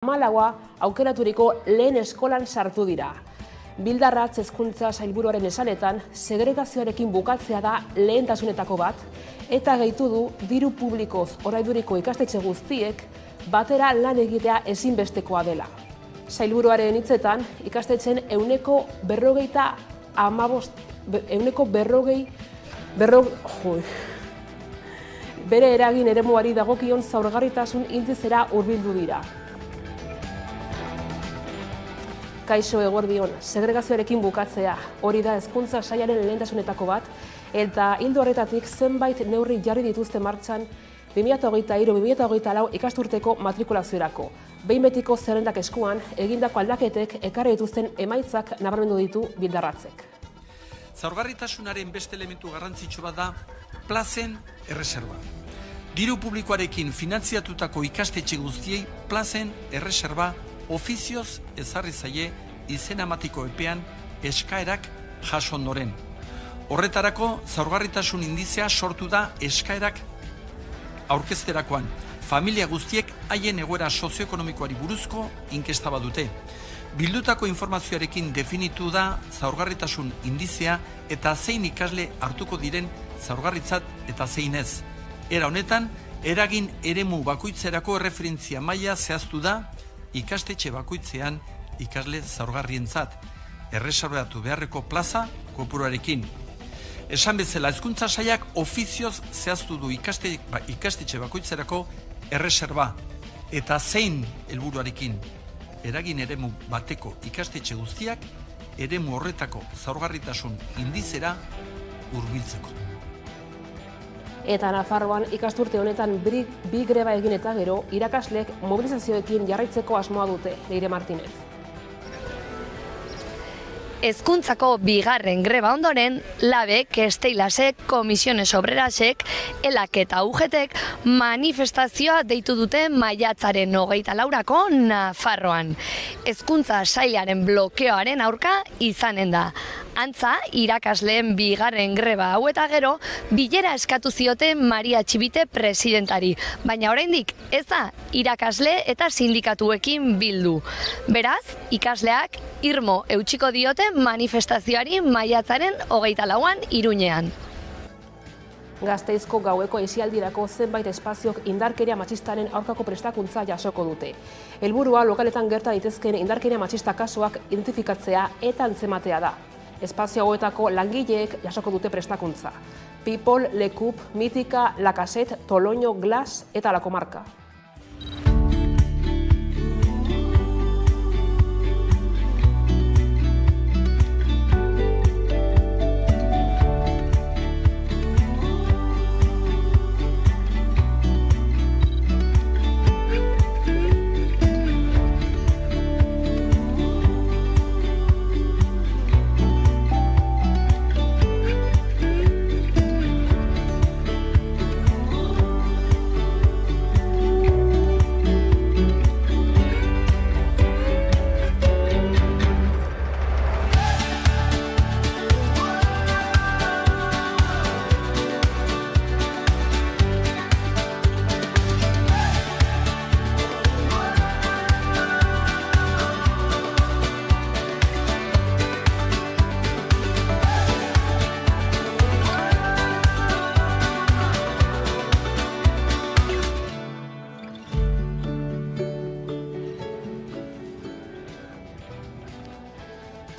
Malaua aukeraturiko lehen eskolan sartu dira. Bildarratz hezkuntza sailburuaren esanetan, segregazioarekin bukatzea da lehentasunetako bat, eta gehitu du diru publikoz orainduriko ikastetxe guztiek batera lan egitea ezinbestekoa dela. Sailburuaren hitzetan, ikastetxen bere eragin eremuari dagokion zaurgarritasun indizera hurbildu dira. Kaixo eguerdion, segregazioarekin bukatzea, hori da hezkuntza sailaren lehentasunetako bat, eta ildo horretatik zenbait neurri jarri dituzte martxan 2023-2024 ikasturteko matrikulaziorako. Behin betiko zerrendak eskuan, egindako aldaketek ekarri dituzten emaitzak nabarmendu ditu Bildarratzek. Zaurgarritasunaren beste elementu garrantzitsu bat da plazen erreserba. Diru publikoarekin finantziatutako ikastetxe guztiei plazen erreserba ofizioz ezarri zaie izena ematiko epean eskaerak jaso ondoren. Horretarako zaurgarritasun indizea sortu da eskaerak aurkezterakoan. Familia guztiek haien egoera sozioekonomikoari buruzko inkesta bat dute. Bildutako informazioarekin definitu da zaurgarritasun indizea eta zein ikasle hartuko diren zaurgarritzat eta zein ez. Era honetan, eragin eremu bakoitzerako erreferentzia maila zehaztu da ikastetxe bakoitzean ikasle zaurgarrientzat, erreserbatu beharreko plaza kopuruarekin. Esan bezala, hezkuntza sailak ofizioz zehaztu du ikastetxe bakoitzerako erreserba eta zein helburuarekin. Eragin eremu bateko ikastetxe guztiak eremu horretako zaurgarritasun indizera hurbiltzeko. Eta Nafarroan ikasturte honetan bi greba egin eta gero, irakaslek mobilizazioekin jarraitzeko asmoa dute, Leire Martinez. Hezkuntzako bigarren greba ondoren, labek, esteilasek, komisiones obrerasek, elak eta UGTek manifestazioa deitu dute maiatzaren 24ko Nafarroan. Hezkuntza sailaren blokeoaren aurka izanen da. Antza, irakasleen bigarren greba hau eta gero, bilera eskatu ziote Maria Txibite presidentari, baina oraindik ez da irakasle eta sindikatuekin bildu. Beraz, ikasleak irmo eutsiko diote manifestazioari maiatzaren 24an Iruñean. Gasteizko gaueko aisialdirako zenbait espaziok indarkeria matxistaren aurkako prestakuntza jasoko dute. Helburua lokaletan gerta daitezkeen indarkeria matxista kasuak identifikatzea eta antzematea da. Espazio hauetako langileek jasoko dute prestakuntza. People, Lekup, Mitika, La Cassette, Toloño, Glass eta La Comarca.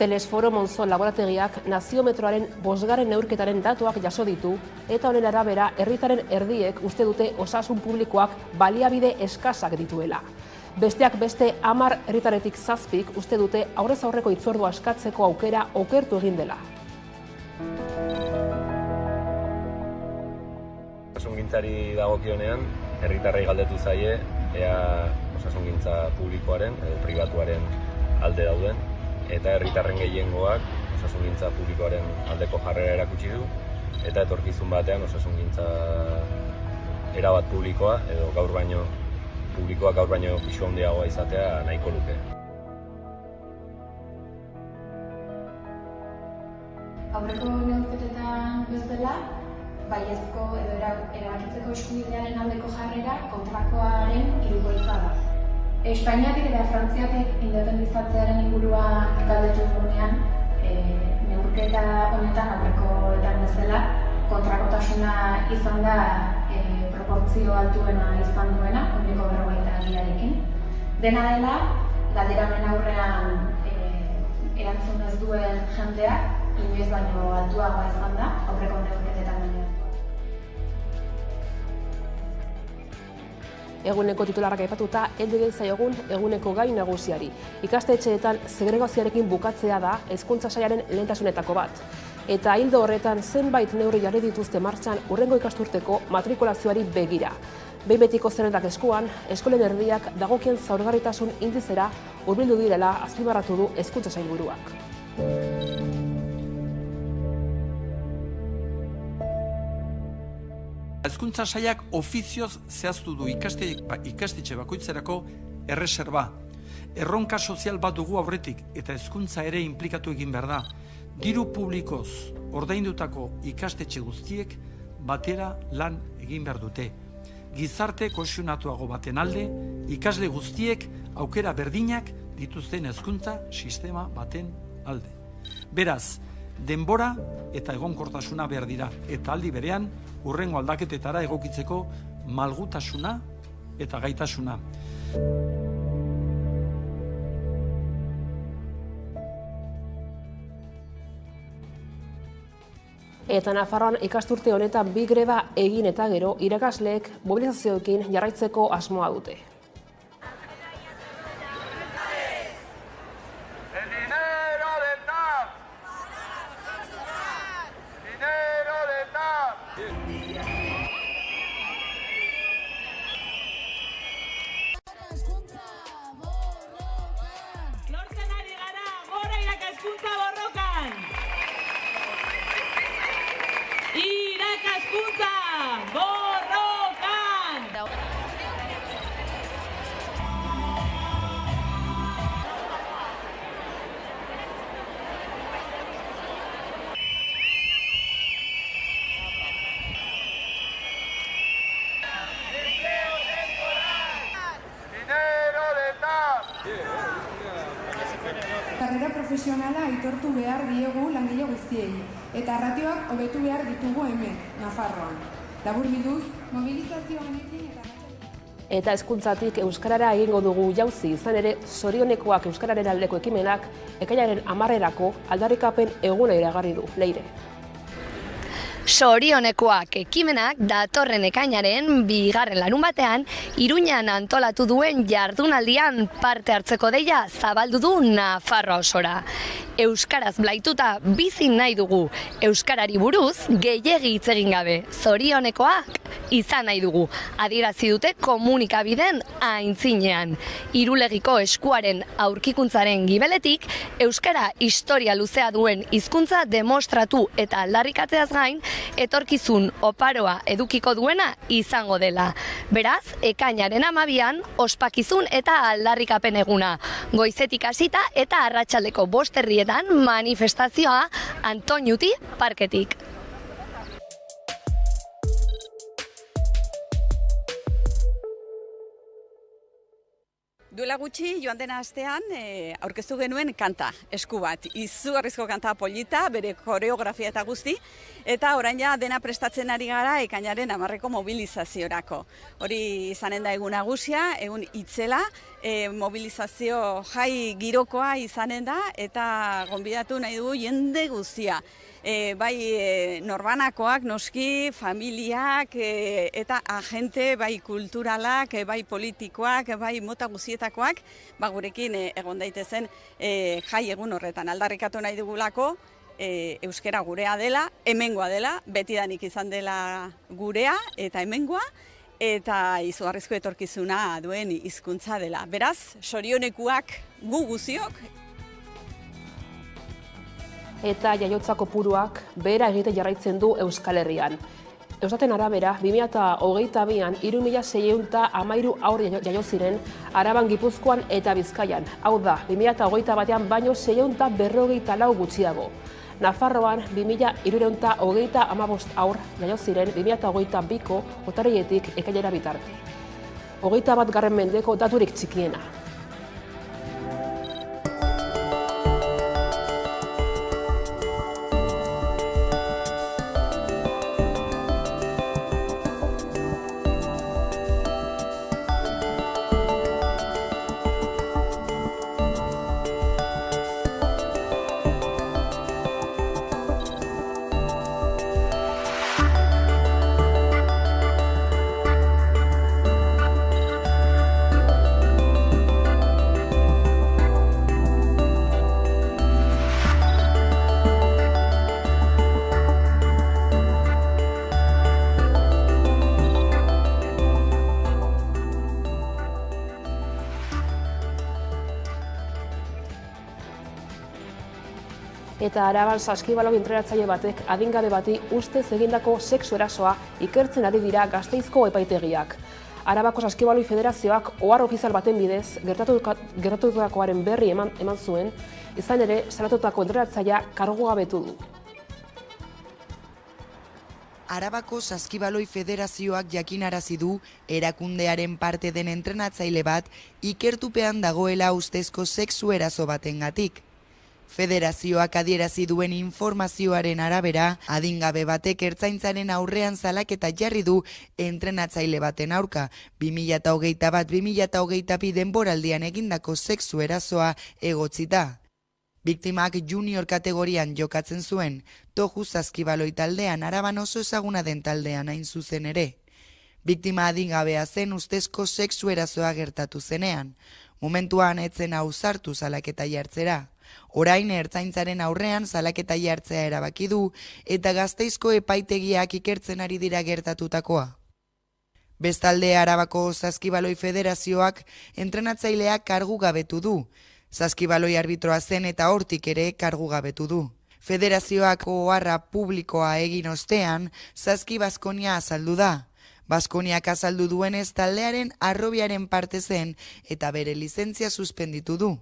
Telesforo Monzon laborategiak naziometroaren 5. neurketaren datuak jaso ditu eta honen arabera herritarren erdiek uste dute osasun publikoak baliabide eskasak dituela. Besteak beste 10 herritarretik 7 uste dute aurrez aurreko hitzordua eskatzeko aukera okertu egin dela. Osasungintzari dagokionean, herritarrei galdetu zaie ea osasungintza publikoaren edo pribatuaren alde dauden. Eta herritarren gehiengoak osasungintza publikoaren aldeko jarrera erakutsi du, eta etorkizun batean osasungintza erabat publikoa edo gaur baino pisu handiagoa izatea nahiko luke. Aurreko neurketetan bezala, baiezko edo erabakitzeko eskubidearen aldeko jarrera kontrakoaren hirukoitza da. Espainiatik eta Frantziatik independizatzearen inguruan galdetu dugunean, neurketa honetan aurrekoetan bezala, kontrakotasuna izan da proportzio altuena izan duena, 42%. Dena dela, galderamen aurrean erantzun ez duen jendeak, inoiz baino altuagoa izan da, aurreko neurketetan baino. Eguneko titularrak aipatuta, heldu egin zaiogun eguneko gai nagusiari. Ikastetxeetan segregazioarekin bukatzea da hezkuntza sailaren lehentasunetako bat. Eta ildo horretan zenbait neurri jarri dituzte martxan hurrengo ikasturteko matrikulazioari begira. Behin betiko zerrendak eskuan, eskolen erdiak dagokien zaurgarritasun indizera hurbildu direla azpimarratu du hezkuntza sailburuak. Hezkuntza sailak ofizioz zehaztu du ikastetxe bakoitzerako erreserba. Erronka sozial bat dugu aurretik eta hezkuntza ere inplikatu egin behar da. Diru publikoz ordaindutako ikastetxe guztiek batera lan egin behar dute. Gizarte kohesionatuago baten alde, ikasle guztiek aukera berdinak dituzten hezkuntza sistema baten alde. Beraz, denbora eta egonkortasuna behar dira, eta aldi berean, hurrengo aldaketetara egokitzeko malgutasuna eta gaitasuna. Eta Nafarroan ikasturte honetan bi greba egin eta gero irakasleek mobilizazioekin jarraitzeko asmoa dute. Lortzen ari gara, gora irakaskuntza borrokan! Irakaskuntza borrokan! Karrera profesionala aitortu behar diegu langile guztiei, eta ratioak hobetu behar ditugu hemen, Nafarroan. Laburbilduz, mobilizazio honekin Eta hezkuntzatik euskarara egingo dugu jauzi, izan ere zorionekoak euskararen aldeko ekimenak ekainaren 10erako aldarrikapen eguna iragarri du. Leire. Zorionekoak ekimenak datorren ekainaren 2. larunbatean Iruñan antolatu duen jardunaldian parte hartzeko deia zabaldu du Nafarroa osora. Euskaraz blaituta bizi nahi dugu, euskarari buruz gehiegi hitz egin gabe, zorionekoak izan nahi dugu, adierazi dute komunikabideen aintzinean. Irulegiko eskuaren aurkikuntzaren gibeletik, euskara historia luzea duen hizkuntza demostratu eta aldarrikatzeaz gain, etorkizun oparoa edukiko duena izango dela. Beraz, ekainaren 12an ospakizun eta aldarrikapen eguna. Goizetik hasita eta arratsaldeko 5 herrietan manifestazioa Antoñuti parketik. Duela gutxi, joan dena astean, aurkeztu genuen kanta, esku bat. Izugarrizko kanta polita, bere koreografia eta guzti, eta orain ja dena prestatzen ari gara ekainaren 10erako mobilizaziorako. Hori izanen da egun nagusia, egun itzela, mobilizazio jai girokoa izanen da, eta gonbidatu nahi dugu jende guztia. Bai norbanakoak, noski, familiak, eta agente, bai kulturalak, bai politikoak, bai mota guztietakoak, gurekin egon daitezen jai egun horretan. Aldarrikatu nahi dugulako, euskara gurea dela, hemengoa dela, betidanik izan dela gurea eta hemengoa, eta izugarrizko etorkizuna duen hizkuntza dela. Beraz, zorionekuak gu guziok. Eta jaiotza kopuruak behera egiten jarraitzen du Euskal Herrian. Eustaten arabera, 2022an 3.613 haur jaio ziren Araban, Gipuzkoan eta Bizkaian. Hau da, 2021an baino 654 gutxiago. Nafarroan 2.325 haur jaio ziren 2022ko urtarriletik ekainera bitarte. 21. mendeko daturik txikiena. Eta Araban saskibaloi entrenatzaile batek adingabe bati ustez egindako sexu erasoa ikertzen ari dira Gasteizko epaitegiak. Arabako Saskibaloi Federazioak ohar ofizial baten bidez gertatutakoaren berri eman zuen, izan ere salatutako entrenatzailea kargugabetu du. Arabako Saskibaloi Federazioak jakinarazi du erakundearen parte den entrenatzaile bat ikertupean dagoela ustezko sexu eraso batengatik. Federazioak adierazi duen informazioaren arabera, adingabe batek ertzaintzaren aurrean salaketa jarri du entrenatzaile baten aurka, 2021-2022 denboraldian egindako sexu erasoa egotzita. Biktimak junior kategorian jokatzen zuen, Toju Saskibaloi taldean Araban oso ezaguna den taldean hain zuzen ere. Biktima adingabea zen ustezko sexu erasoa gertatu zenean. Momentuan etzen ausartu salaketa jartzera. Orain ertzaintzaren aurrean salaketa jartzea erabaki du eta Gasteizko epaitegiak ikertzen ari dira gertatutakoa. Bestalde Arabako Saskibaloi Federazioak entrenatzaileak kargugabetu du. Saskibaloi arbitroa zen eta hortik ere kargugabetu du. Federazioak oharra publikoa egin ostean, Saski Baskonia azaldu da. Baskoniak azaldu duenez taldearen arrobiaren parte zen eta bere lizentzia suspenditu du.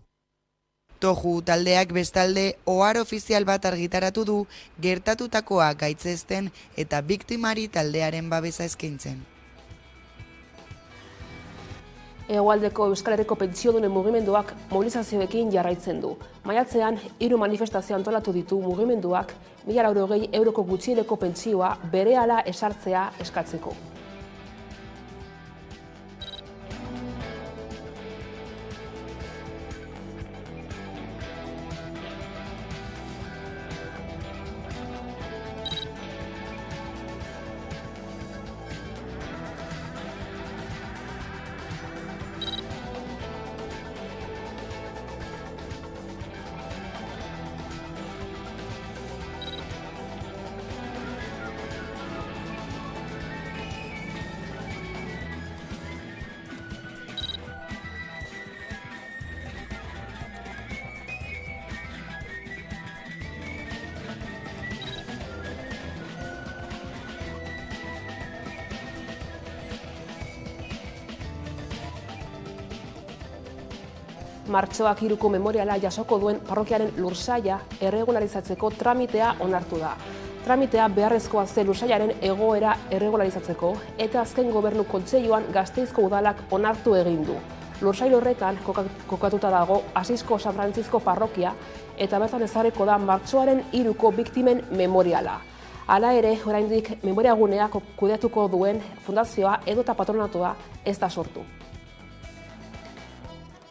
Toju taldeak bestalde ohar ofizial bat argitaratu du gertatutakoa gaitzezten eta biktimari taldearen babesa eskaintzen. Hegoaldeko Euskal Herriko pentsiodunen mugimenduak mobilizazioekin jarraitzen du. Maiatzean 3 manifestazio antolatu ditu mugimenduak 1.080 euroko gutxieneko pentsioa berehala esartzea eskatzeko. Martxoak 3ko memoriala jasoko duen parrokiaren lursaila erregularizatzeko tramitea onartu da. Tramitea beharrezkoa zen lursailaren egoera erregularizatzeko eta azken gobernu kontseiluan Gasteizko udalak onartu egin du. Lursail horretan kokatuta dago Asisko San Francisco parrokia eta bertan ezarriko da martxoaren 3ko biktimen memoriala. Hala ere, oraindik memoriagunea kudeatuko duen fundazioa edota patronatua ez da sortu.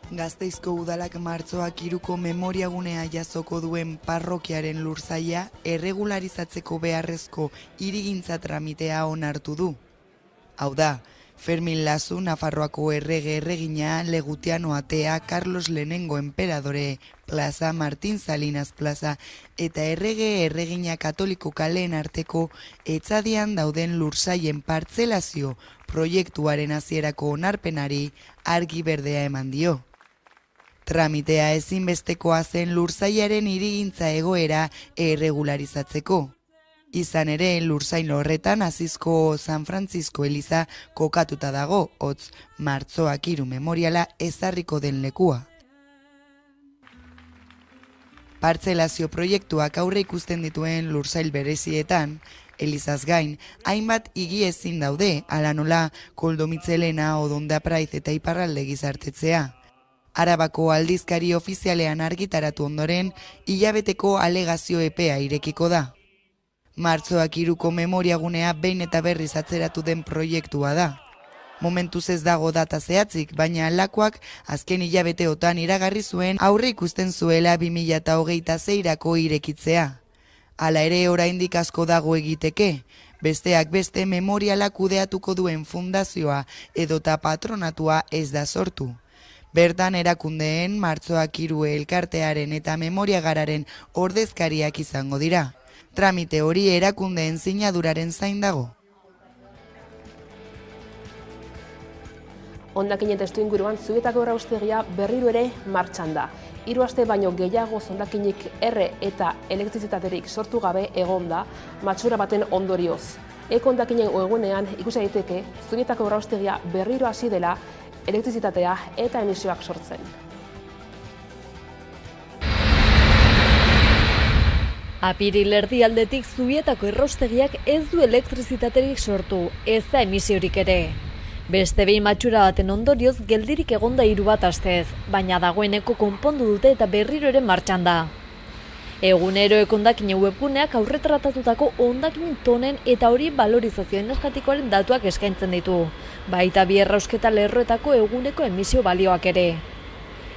Gasteizko udalak martxoak 3ko memoriagunea jasoko duen parrokiaren lursaila erregularizatzeko beharrezko hirigintza tramitea onartu du. Hau da, Fermin Lazu, Nafarroako erregina, Legutiano Atea, Carlos Lehenengo Emperadore plaza, Martin Salinas plaza eta erregina katoliko kaleen arteko etzadian dauden lursailen partzelazio proiektuaren hasierako onarpenari argi berdea eman dio. Tramitea ezinbestekoa zen lursailaren hirigintza egoera erregularizatzeko. Izan ere, lursail horretan Asisko San Francisco eliza kokatuta dago, hotz martxoak 3 memoriala ezarriko den lekua. Partzelazio proiektuak aurre ikusten dituen lursail berezietan, Elizaz gain, hainbat higi ezin daude, ala nola Koldo Mitzelena, Odonda Praiz eta Iparralde Gizartetzea. Arabako aldizkari ofizialean argitaratu ondoren, hilabeteko alegazio epea irekiko da. Martxoak 3ko memoriagunea behin eta berriz atzeratu den proiektua da. Momentuz ez dago data zehatzik, baina lakoak azken hilabeteotan iragarri zuen aurre ikusten zuela 2026rako irekitzea. Hala ere oraindik asko dago egiteke, besteak beste memoriala kudeatuko duen fundazioa edota patronatua ez da sortu. Bertan erakundeen Martxoak 3 elkartearen eta memoriagararen ordezkariak izango dira. Tramite hori erakundeen sinaduraren zain dago. Hondakinen testuinguruan Zubietako erraustegia berriro ere martxan da. 3 aste baino gehiago hondakinik erre eta elektrizitaterik sortu gabe egon da matxura baten ondorioz. Eko hondakinen egunean ikusi daiteke Zubietako erraustegia berriro hasi dela elektrizitatea eta emisioak sortzen. Apiril erdialdetik Zubietako erraustegiak ez du elektrizitaterik sortu, ez da emisiorik ere. Beste behin matxura baten ondorioz geldirik egonda 3 bat astez, baina dagoeneko konpondu dute eta berriro ere martxan da. Egunero hondakinen webguneak aurretratatutako hondakinen tonen eta hori valorizazio energetikoaren datuak eskaintzen ditu, baita bi errausketa lerroetako eguneko emisio balioak ere.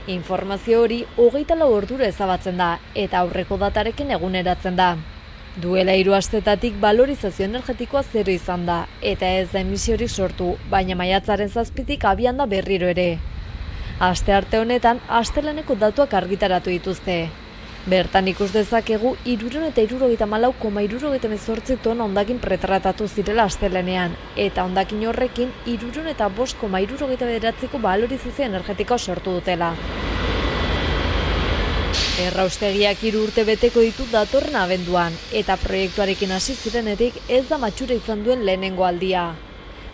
Informazio hori 24 ordura ezabatzen da eta aurreko datarekin eguneratzen da. Duela 3 astetatik valorizazio energetikoa 0 izan da, eta ez da emisiorik sortu, baina maiatzaren 7tik abian da berriro ere. Astearte honetan, astelaneko datuak argitaratu dituzte. Bertan ikus dezakegu 374,78 tona hondakin pretratatu zirela astelenean, eta hondakin horrekin 305,69ko valorizazio energetikoa sortu dutela. Erraustegiak 3 urte beteko ditu datorren abenduan, eta proiektuarekin hasi zirenetik ez da matxura izan duen lehenengo aldia.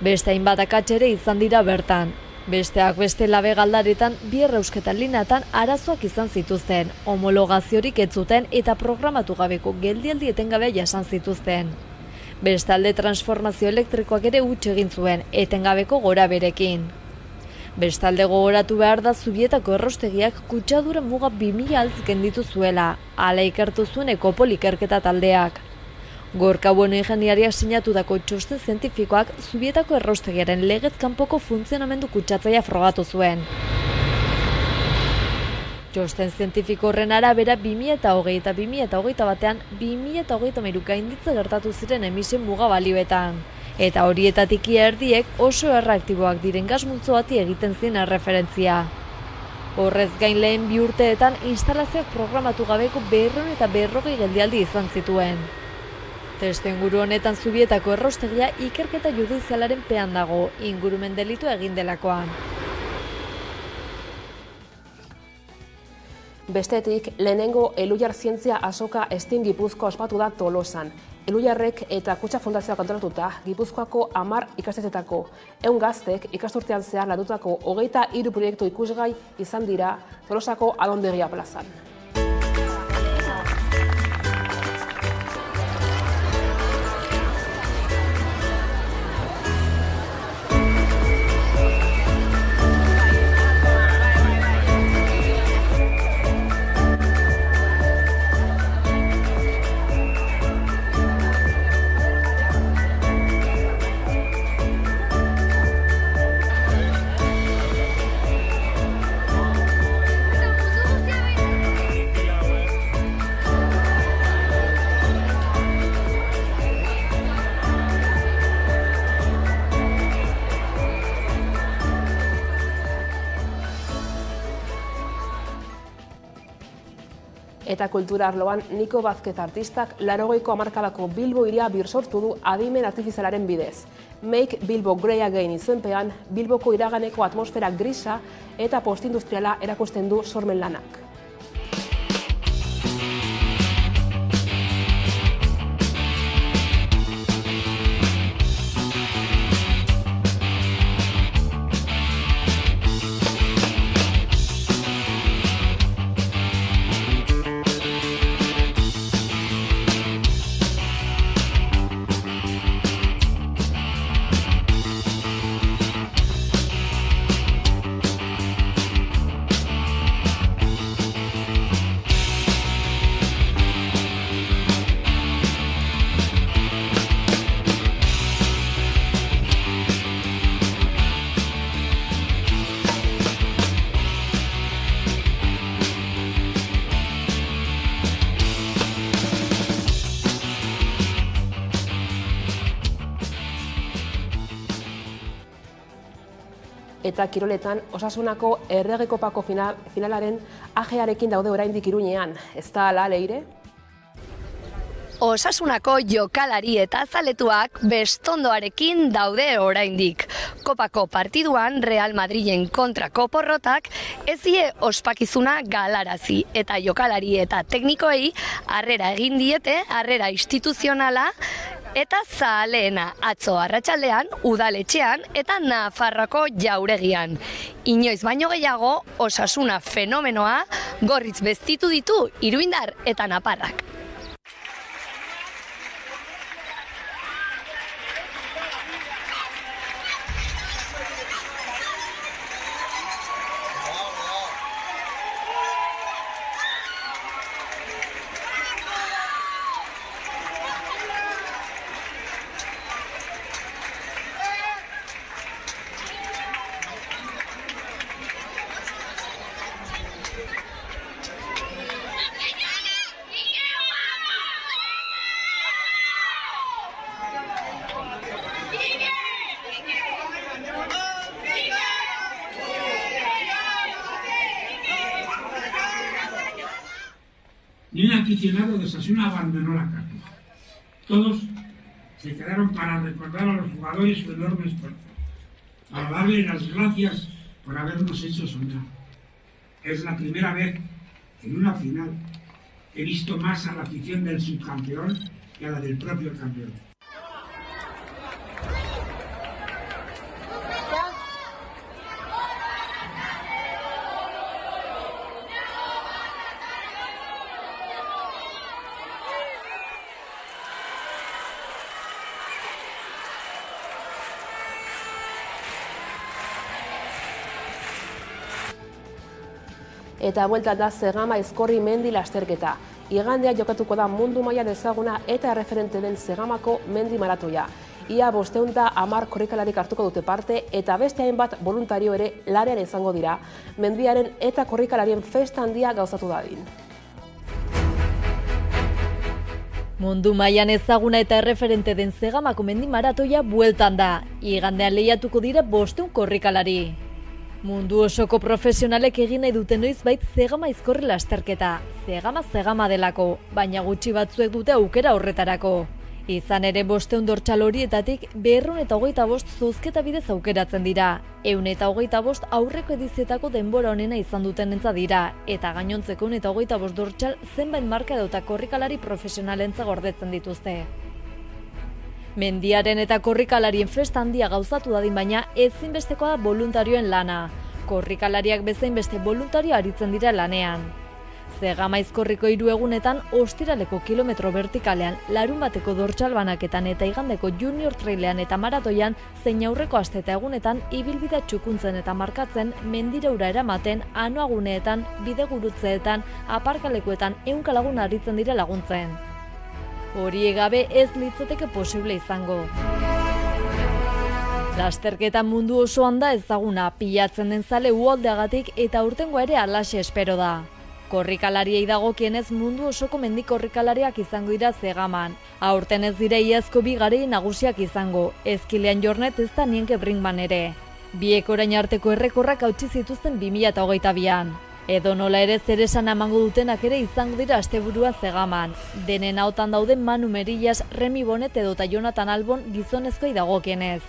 Beste hainbat akats ere izan dira bertan. Besteak beste Labe Galdaretan 2 errausketa lineatan arazoak izan zituzten, homologaziorik ez zuten eta programatu gabeko geldialdi etengabea jasan zituzten. Bestalde transformazio elektrikoak ere huts egin zuen, etengabeko goraberekin. Bestalde gogoratu behar da Zubietako erraustegiak kutsadura muga 2000 altz genditu zuela, hala ikertu zuen Ekopol ikerketa taldeak. Gorka Bueno ingeniariak sinatutako txosten zientifikoak Zubietako erraustegiaren legez kanpoko funtzionamendu kutsatzailea frogatu zuen. Txosten zientifiko horren arabera 2020 eta 2021ean 2023 gainditze gertatu ziren emisio muga balioetan. Eta horietatik erdiek oso erreaktiboak diren gas multzo bati egiten zien erreferentzia. Horrez gain lehen 2 urteetan instalazioak programatu gabeko 240 geldialdi izan zituen. Testuinguru honetan Zubietako erraustegia ikerketa judizialaren pean dago, ingurumen delitua egin delakoan. Bestetik, lehenengo Elhuyar Zientzia Azoka Steam Gipuzkoa ospatu da Tolosan. Elhuyarrek eta Kutxa Fundazioak antolatuta Gipuzkoako 10 ikastetxeetako 100 gaztek ikasturtean zehar landutako 23 proiektu ikusgai izan dira Tolosako Alondegia plazan. Eta kultura arloan Niko Vázquez artistak 80ko hamarkadako Bilbo hiria birsortu du adimen artifizialaren bidez. Make Bilbo Grey Again izenpean Bilboko iraganeko atmosfera grisa eta postindustriala erakusten du sormen lanak. eta kiroletan Osasunako Errege Kopako finalaren ajearekin daude oraindik Iruñean. Ez da hala, Leire? Osasunako jokalari eta zaletuak bestondoarekin daude oraindik. Kopako partiduan Real Madrilen kontrako porrotak ez die ospakizuna galarazi eta jokalari eta teknikoei harrera egin diete, harrera instituzionala eta zaleena atzo arratsaldean udaletxean eta Nafarroako jauregian. Inoiz baino gehiago Osasuna fenomenoa gorritz bestitu ditu Iruindar eta Naparrak. Ni un aficionado de Osasuna abandonó la cancha. Todos se quedaron para recordar a los jugadores su enorme esfuerzo, para darle las gracias por habernos hecho soñar. Es la primera vez en una final que he visto más a la afición del subcampeón que a la del propio campeón. Eta bueltan da Zegama Aizkorri mendi lasterketa. Igandea jokatuko da mundu mailan ezaguna eta erreferente den Zegamako mendi maratoia. Ia 510 korrikalarik hartuko dute parte eta beste hainbat voluntario ere larean izango dira, mendiaren eta korrikalarien festa handia gauzatu dadin. Mundu mailan ezaguna eta erreferente den Zegamako mendi maratoia bueltan da. Igandean lehiatuko dira 500 korrikalari. Mundu osoko profesionalek egin nahi duten noizbait Zegama Aizkorri lasterketa. Zegama delako, baina gutxi batzuek dute aukera horretarako. Izan ere 500 dortxal horietatik 225 zozketa bidez aukeratzen dira. 125 aurreko edizioetako denbora onena izan dutenentza dira, eta gainontzeko 125 dortxal zenbait marka eta korrikalari profesionalentza gordetzen dituzte. Mendiaren eta korrikalarien festa handia gauzatu dadin baina ezinbestekoa da voluntarioen lana. Korrikalariak bezain beste voluntario aritzen dira lanean. Zegama Aizkorriko 3 egunetan ostiraleko kilometro vertikalean, larunbateko dortxal banaketan eta igandeko junior trailean eta maratoian zein aurreko aste eta egunetan ibilbidea txukuntzen eta markatzen, mendiraura eramaten, anoaguneetan, bidegurutzeetan, aparkalekuetan 100 lagun aritzen dira laguntzen. Hori gabe ez litzateke posible izango. Lasterketa mundu osoan da ezaguna, pilatzen den zale uholdeagatik eta aurtengo ere halaxe espero da. Korrikalariei dagokienez mundu osoko mendi korrikalariak izango dira Zegaman. Aurten ez dira iazko 2 garei nagusiak izango, Ezkilean Jornet ez da Nienke Brinkman ere. Biek orain arteko errekorrak hautsi zituzten 2022an. Edo nola ere zer esan emango dutenak ere izango dira asteburua Zegaman. Denen hautan dauden Manu Merillas, Remi Bonet edo Jonathan Albon gizonezkoi dagokienez.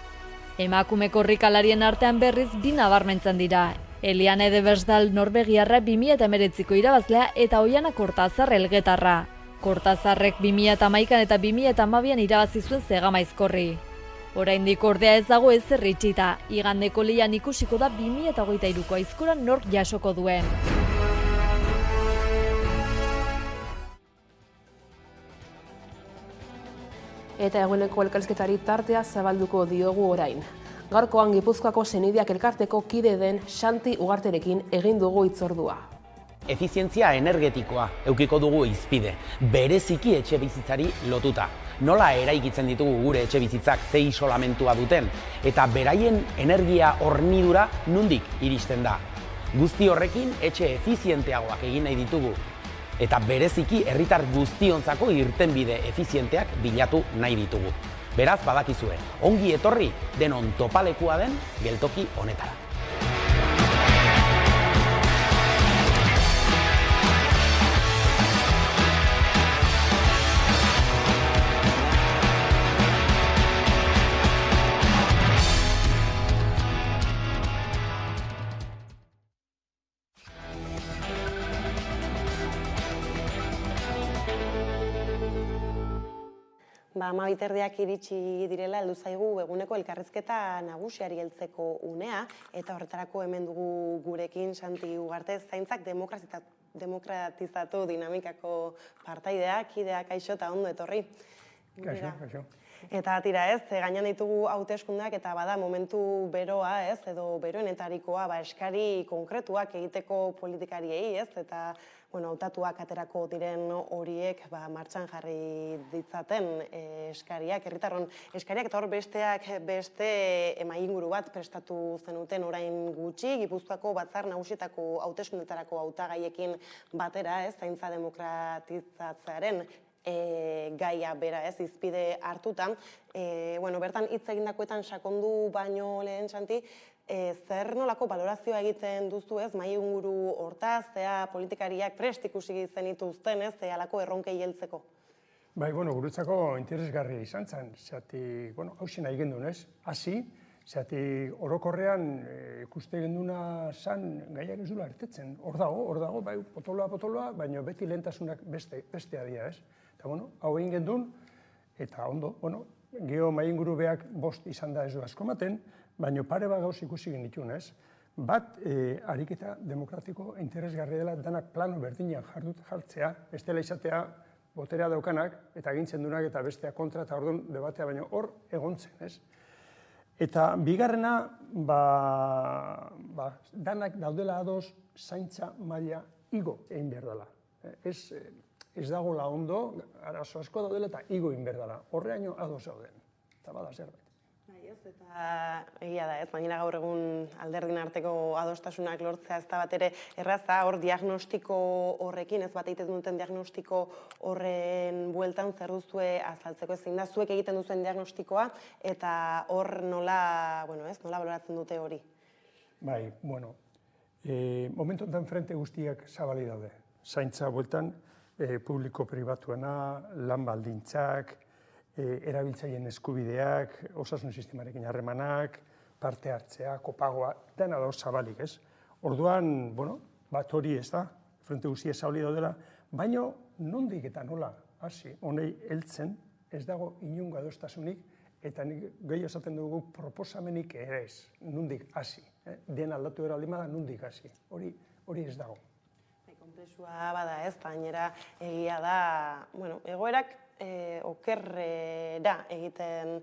Emakume korrikalarien artean berriz 2 nabarmentzen dira. Eliane de Bersdal Norvegiarra 2019ko irabazlea eta Oiana Kortazar elgetarra. Kortazarrek 2011an eta 2012an irabazi zuen Zegama Aizkorri. Oraindik ordea ez dago ezer itxita, igandeko lehian ikusiko da 2023ko aizkora nork jasoko duen. Eta eguneko elkarrizketari tartea zabalduko diogu orain. Gaurkoan Gipuzkoako Senideak elkarteko kide den Xanti Ugarterekin egin dugu hitzordua. Efizientzia energetikoa eukiko dugu hizpide, bereziki etxe bizitzari lotuta. Nola eraikitzen ditugu gure etxe bizitzak ze isolamentua duten, eta beraien energia hornidura nondik iristen da. Guzti horrekin etxe efizienteagoak egin nahi ditugu, eta bereziki herritar guztiontzako irtenbide efizienteak bilatu nahi ditugu. Beraz badakizue, ongi etorri denon topalekua den geltoki honetara. 12:30 iritsi direla heldu zaigu eguneko elkarrizketa nagusiari heltzeko unea, eta horretarako hemen dugu gurekin Santi Ugarte, zaintzak demokratizatu dinamikako partaidea, kidea, kaixo eta ondo etorri. Kaixo. Eta tira ez, gainan ditugu hauteskundeak eta bada momentu beroa ez, edo beroenetarikoa eskari konkretuak egiteko politikariei ez, eta hautatuak aterako diren horiek martxan jarri ditzaten eskariak, herritarron eskariak, eta hor besteak beste mainguru bat prestatu zenuten orain gutxi, Gipuzkoako Batzar Nagusietako hauteskundetarako hautagaiekin batera ez, zaintza demokratizatzearen gaia bera ez, izpide hartutan. Bertan hitz egindakoetan sakondu baino lehen, Santi, zer nolako balorazioa egiten duzu ez, mahai inguru hortaz, zea politikariak prest ikusi zenituzten ez, halako erronkei heltzeko? Bai, guretzako interesgarria izan zen, zehati, hausen nahi gendun ez, hasi, zehati orokorrean ikuste genduna zan gaiak ez dula ertetzen, hor dago, bai, potoloa, baina beti lehentasunak bestea dira ez. Eta, hau egin gendun, eta ondo, geho mahai inguru beak bost izan da ez du asko ematen, baina pare bat gauz ikusi genitun ez. Bat, ariketa demokratiko interesgarri dela danak plano berdinean jartzea, ez dela izatea boterea daukanak, eta gintzen dunak eta bestea kontra eta orduan debatea, baina hor egontzen ez. Eta bigarrena, danak daudela ados zaintza maila igo egin behar dela. Ez dagoela ondo, arazo asko daudela eta igo egin behar dela. Horreaino ados zauden, eta bada zerbait. Eta egia da ez, baina gaur egun alderdin arteko adostasunak lortzea ez da bat ere erraza, hor diagnostiko horrekin, ez bat egiten duten diagnostiko horren bueltan zer duzue azaltzeko ezin da, zuek egiten duzuen diagnostikoa, eta hor nola baloratzen dute hori? Bai, momentu enten frente guztiak zabali daude. Zaintza bueltan, publiko-pribatuena, lan baldintzak, erabiltzaileen eskubideak, osasun sistemarekin harremanak, parte hartzea, kopagoa, dena dauz zabalik, ez? Orduan, bat hori ez da, frente guztia zabali daudela, baina nondik eta nola, hasi, honei heltzen, ez dago inungo adostasunik, eta gehi esaten dugu proposamenik ere ez, nondik hasi, den aldatu eraldima da nondik hasi, hori ez dago. Konplexua bada ez, gainera egia da, egoerak okerrera egiten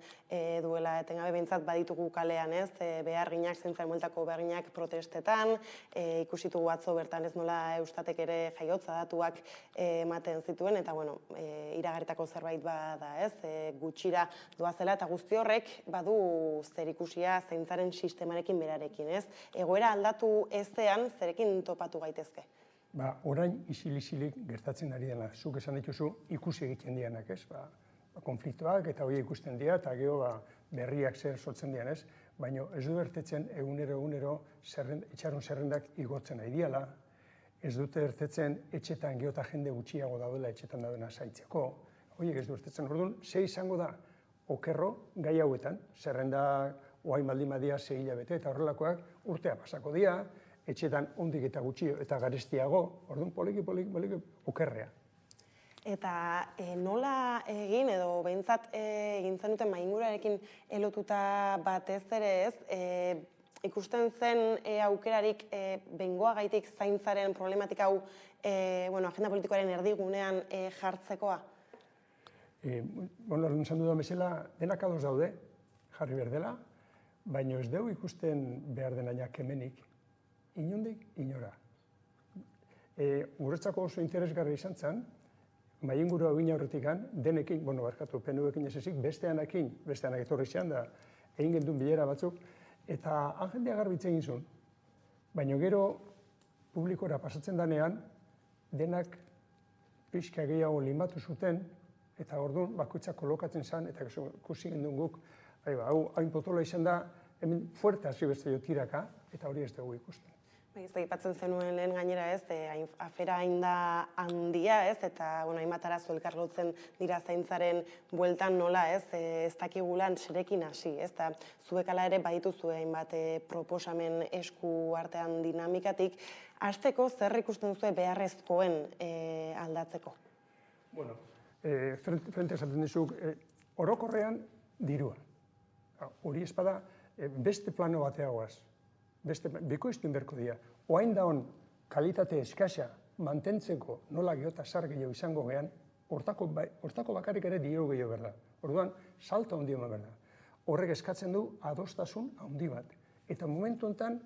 duela etengabe behintzat baditugu kalean ez, beharginak, zaintzaren bueltako beharginak protestetan, ikusitugu atzo bertan ez nola Eustatek ere jaiotza datuak ematen zituen, eta iragarritako zerbait bada ez, gutxira doazela, eta guzti horrek badu zer ikusia zaintzaren sistemarekin berarekin ez. Egoera aldatu ezean zerekin topatu gaitezke? Orain isil-isilik gertatzen ari dela. Zuk esan dituzu ikusi egiten dianak, ez? Konfliktoak eta hori ikusten dira, eta geho berriak zer sortzen dian, ez? Baina ez du ertetzen egunero itxarun zerrendak igotzen nahi diala, ez dute ertetzen etxetan geho eta jende gutxiago daudela etxetan daudena zaintzeko, horiek ez du ertetzen. Orduan, ze izango da okerro gai hauetan, zerrenda oain baldin badia 6 hilabete eta horrelakoak urtea pasako dira, etxetan ondik eta gutxio eta garestiago, orduan poliki okerrea. Eta nola egin edo behintzat egin zenuten maingurarekin elotuta batez ere ez, ikusten zen aukerarik bengoagaitik zaintzaren problematika hau agenda politikoaren erdigunean jartzekoa? Orduan esan dudan bezala, denak ados daude, jarri behar dela, baina ez dugu ikusten behar denaiak hemenik, inondik, inora. Guretzako oso interesgarri izan zen, maien guru hau horretikan, denekin, PNV-ekin ez ezik, besteanak etorri zean da, egin gendun bilera batzuk, eta jendea garbitze egin zuen. Baina gero, publikora pasatzen danean, denak pixka gehiago limbatu zuten, eta orduan bakoitzak kolokatzen zen, eta ikusi gendun guk, hau hain potoloa izan da, hemen fuerte hasi beste jo tiraka, eta hori ez dugu ikusten. Aipatzen zenuen lehen gainera ez, afera hain da handia ez, eta hainbat arazo elkarlotzen dira zaintzaren bueltan nola ez, ez dakigulan serekin hasi, ez, eta zuek ala ere badituzu hainbat proposamen esku artean dinamikatik, hasteko zer ikusten duzue beharrezkoen aldatzeko? Frente esaten dizuk, orokorrean dirua. Hori espada beste plano bateagoaz, bikoiztu inberko dira. Oain daun kalitate eskasa mantentzeko nola geota sar gehiago izango gehan, hortako bakarrik ere diru gehiago berda. Orduan, salto handi eman berda. Horrek eskatzen du adostasun handi bat. Eta momentu honetan,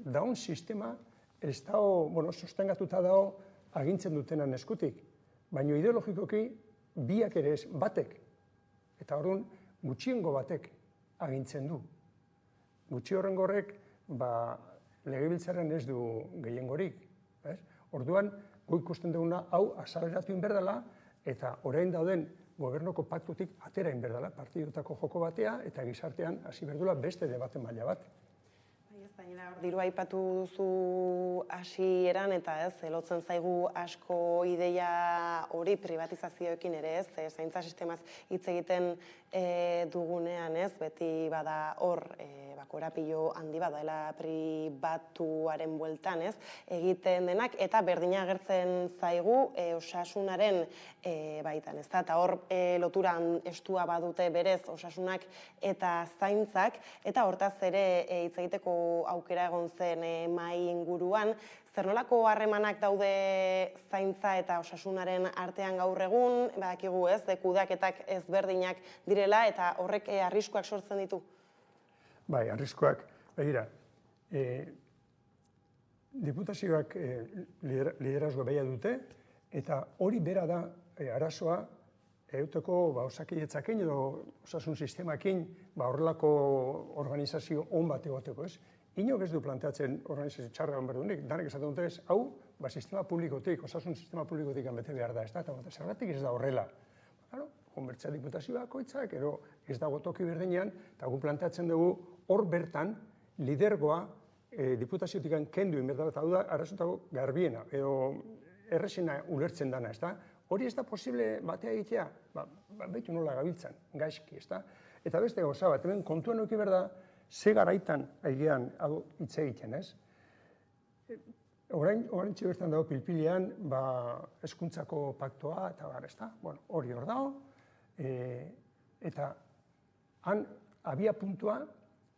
daun sistema ez dago, sostengatuta dago agintzen dutenan eskutik. Baina ideologikoki biak ere ez, batek. Eta orduan, gutxiengo batek agintzen du. Gutxi horrengorrek, legebiltzaren ez du gehiengorik. Orduan, gu ikusten duguna, hau azaleratu inberdala, eta orain dauden gobernoko paktutik atera inberdala, partidutako joko batea, eta gizartean hasi berdula beste debate maila bat. Gainera, diru aipatu duzu hasieran eta lotzen zaigu asko ideia hori privatizazioekin ere zaintza sistemaz hitz egiten dugunean beti bada hor korapilo handi badaela pribatuaren bueltan egiten denak eta berdina agertzen zaigu osasunaren baitan. Eta hor loturan estua badute berez osasunak eta zaintzak eta hortaz ere hitz egiteko aukera egon zen mahai inguruan. Zer nolako harremanak daude zaintza eta osasunaren artean gaur egun, badakigu kudeaketak ezberdinak direla eta horrek arriskuak sortzen ditu? Bai, arriskuak, begira, diputazioak liderazgo behia dute eta hori bera da arazoa euteko osakidetzakin edo osasun sistemakin horrelako organizazio on bat egoteko, ez? Inok ez du planteatzen organizazio txarra hon berdunik, danek esaten dute ez, hau, sistema publikotik, osasun sistema publikotik bete behar da, ez da, eta zergatik ez da horrela. Konbertzea diputazioak oitzak, ero ez dago toki berdinean, eta gu planteatzen dugu hor bertan lidergoa diputaziotik kendu inberda, eta hau da, arrazutako garbiena, edo errezena ulertzen dana, ez da? Hori ez da posible batea egitea? Behitu nola gabiltzan, gaizki, ez da? Eta beste gauza bat, hemen kontuan euki berda, ze garaitan aigean hitz egiten, ez? Orain bertan dago pilpilean, hezkuntzako paktoa, eta ez da? Hori hor dago, eta han abia puntua,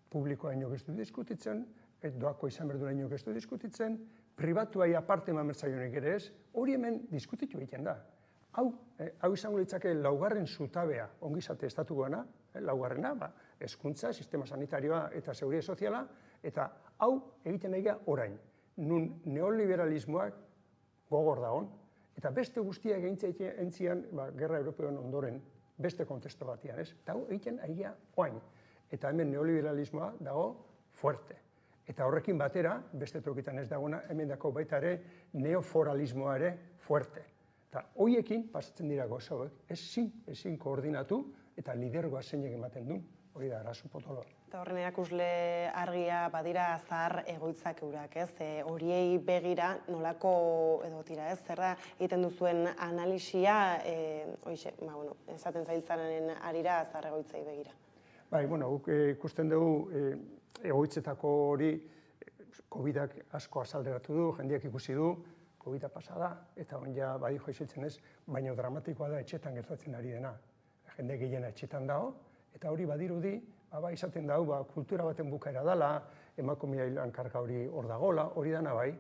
publikoa inok ez du diskutitzen, doako izan berdura inok ez du diskutitzen, pribatuai aparte mamertzaionek ere ez, hori hemen diskutitu egiten da. Hau izango litzake laugarren zutabea ongizate estatukoana, laugarrena, hezkuntza, sistema sanitarioa eta seguridade soziala, eta hau egiten nahi orain. Nun neoliberalismoak gogor dagoen, eta beste guztiak egintzian Gerra European ondoren beste kontesto batian, ez? Eta hau egiten nahi orain. Eta hemen neoliberalismoa dago fuerte. Eta horrekin batera, beste tokitan ez dagoena, hemen dako baita ere neoforalismoa ere fuerte. Eta hoiekin pasatzen dira gozauek, ezin koordinatu eta lidergoa zeinek ematen du, hori da arazo potoloa. Eta horren erakusle argia badira zahar egoitzak eurak, ez? Horiei begira nolako edo tira, ez? Zer da egiten duzuen analisia, esaten zailtzaren arira zahar egoitzai begira? Bai, guk ikusten dugu egoitzetako hori COVID-ak asko azalderatu du, jendeak ikusi du, COVID-a pasada, eta onja bai joiziltzen ez, baina dramatikoa da etxetan gertatzen ari dena. Jende gehiena etxetan dago, eta hori badirudi, izaten dago, kultura baten bukaera dela, emakumea hankarga hori hor dagola, hori dana bai,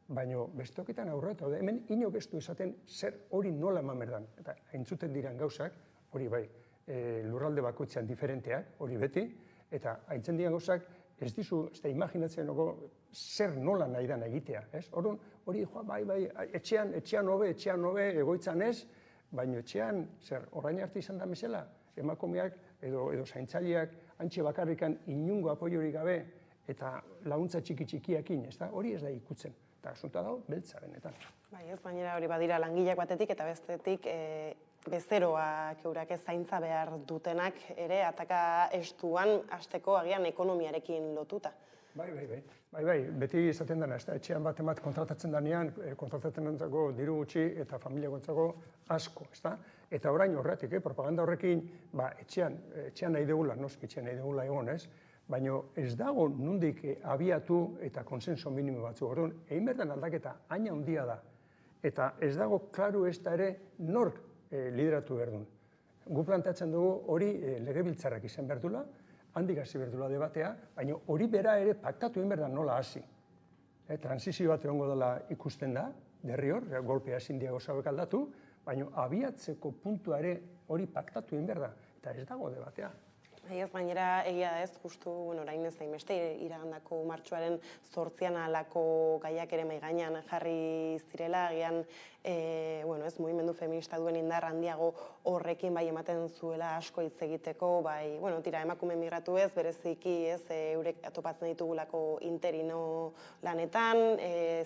baina besteoketan aurretu, hemen inok ez du esaten zer hori nola eman berdan. Eta entzuten diran gauzak, hori bai, lurralde bakoitzean diferenteak, hori beti, eta aintzen diran gauzak, ez dizu, ez da imaginatzen zer nola nahi dan egitea, ez? Hori, bai, etxean hobe, egoitzan ez, baina etxean, orain arte izan da mesela, emakumeak edo zaintzaileak antxe bakarrikan inungo apoiorik gabe eta laguntza txiki-txikiakin, ez da? Hori ez da ikutzen, eta asunta dago, beltza benetan. Bai, ez, baina hori badira langileak batetik eta bestetik bezeroak eurak ez zaintza behar dutenak ere ataka estuan hasteko agian ekonomiarekin lotuta. Bai, beti izaten dena, etxean bat emat kontratatzen denean, kontratatzen dentzako diru gutxi eta familia gontzako asko, ez da? Eta orain horretik, propaganda horrekin, etxean nahi degula, noski etxean nahi degula egon, ez? Baina ez dago nundik abiatu eta konsenso minimo batzu. Orduan, egin berdan aldaketa haina handia da. Eta ez dago klaru ez da ere nork lideratu behar duen. gu plantatzen dugu hori legebiltzarrak izan behar dula, handik hasi behar dula debatea, baina hori bera ere paktatu egin behar da nola hasi. Transizio bat egongo dela ikusten da, derrior, golpea ezin diago zauek aldatu, baina abiatzeko puntua ere hori paktatu egin behar da, eta ez dago debatea. Ez, gainera egia da ez, justu, orain ez daimeste, iragandako martxoaren 8an alako gaiak ere mai gainean jarri zirela, agian, ez, mugimendu feminista duen indar handiago horrekin bai ematen zuela asko hitz egiteko, bai, tira, emakume migratu ez, bereziki ez, eurek atopatzen ditugulako interino lanetan,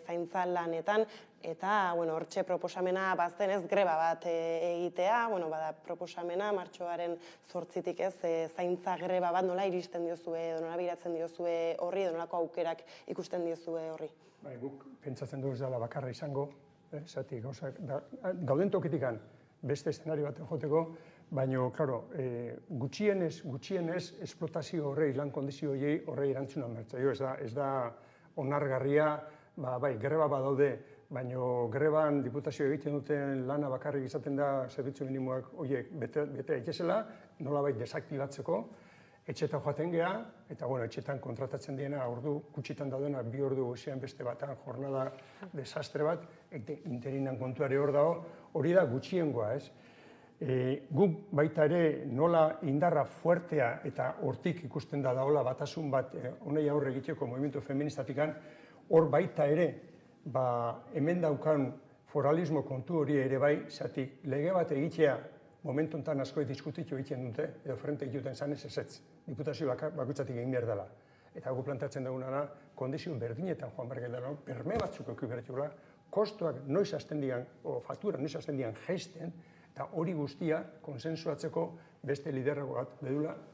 zaintza lanetan, eta, hortxe proposamena bazten ez greba bat egitea, bada proposamena martxoaren 8tik ez, zaintza greba bat nola iristen diozue, nola biratzen diozue horri, nolako aukerak ikusten diozue horri. Guk pentsatzen dugu ez dela bakarra izango, zati, gauden tokitikan beste eszenario bat joteko, baina, klaro, gutxienez esplotazio horrei, lan kondizio horrei erantzuna mertzaio, ez da onargarria, bai, greba badaude, baina greban diputazio egiten duten lana bakarrik izaten da zerbitzu minimoak horiek bete daitezela, nolabait desaktibatzeko, etxetan joaten geha, eta etxetan kontratatzen diena ordu gutxitan daudena 2 ordu goizean beste batan jornada desastre bat, eta interinan kontuare hor dago, hori da gutxiengoa, ez? Guk baita ere nola indarra fuertea eta hortik ikusten da daola batasun bat honei aurre egiteko movimentu feministatikan, hor baita ere hemen daukan foralismo kontu hori ere bai, zatik lege bat egitea momentu enten asko diskutitu egiten dute, edo frente egiten zanez ezetz, diputazio bakutzatik egin behar dela. Eta gu plantatzen duguna da, kondizio berdinetan joan behar dela, berme batzuk eki behar dela, kostuak noiz hasten dian, o faktura noiz hasten dian geisten, eta hori guztia konsensuatzeko beste liderrago bat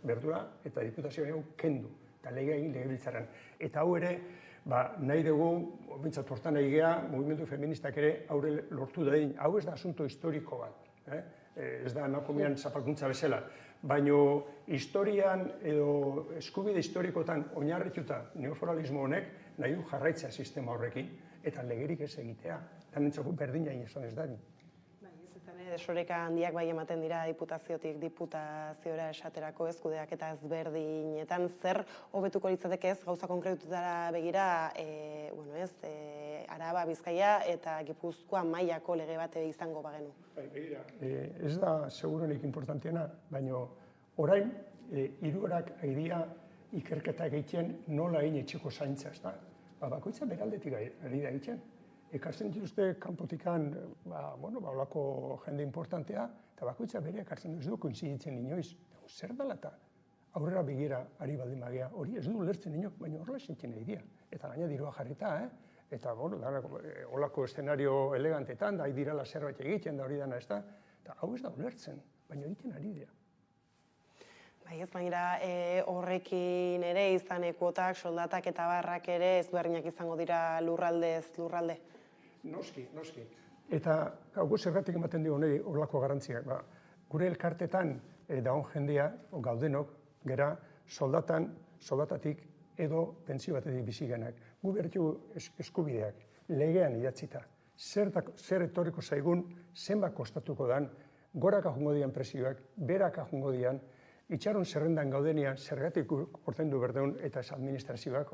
berdula eta diputazioa kendu, eta lege egin legebiltzaran. Eta hau ere, nahi dugu, bintzat hortan nahi geha, movimentu feministak ere haure lortu da egin. Hau ez da asunto historiko bat, ez da anakomian zapalkuntza bezala. Baina historian edo eskubide historikotan oinarrituta neoforalismo honek nahi du jarraitzea sistema horrekin eta legerik ez egitea. Danentzako berdina izan ez da. Desoreka handiak bai ematen dira diputaziotik diputaziora esaterako ezkudeak eta ezberdinetan zer hobetuko litzateke ez gauza konkretutara begira Araba, Bizkaia eta Gipuzkoa mailako lege bate izango bagenu. Begira, ez da seguruenik importanteena, baina orain hirurak aidia ikerketa egiten nola egin etxeko zaintza, ez da? Bakoitza beraldetik ari da egiten. Ekartzen dituzte kanpotikan, olako jende importantea, eta bakoitza bere ekartzen du koinziditzen inoiz. Zer dela eta aurrera begira ari baldin magea, hori ez du lertzen ino, baina horrela esintzen nahi dira. Eta gaina dirua jarrita, eta olako eszenario elegantetan, da dirala zerbait egiten, da hori dana ez da, eta hau ez da ulertzen, baina egiten ari dira. Ez baina horrekin ere izan kuotak, soldatak eta barrak ere ezberdinak izango dira lurraldez lurralde. Noski. Eta gau zergatik ematen dio honei horlako garrantziak. Gure elkartetan dagoen jendea, gaudenok, gera soldatatik edo pentsio batetik bizigenak. Gu bertu eskubideak, legean idatzita. Zer etorriko zaigun, zenbat kostatuko dan, goraka jungo dian presioak, beraka jungo dian, itxaron zerrendan gaudenian, zergatik ortendu berdeun eta ez administrazioak,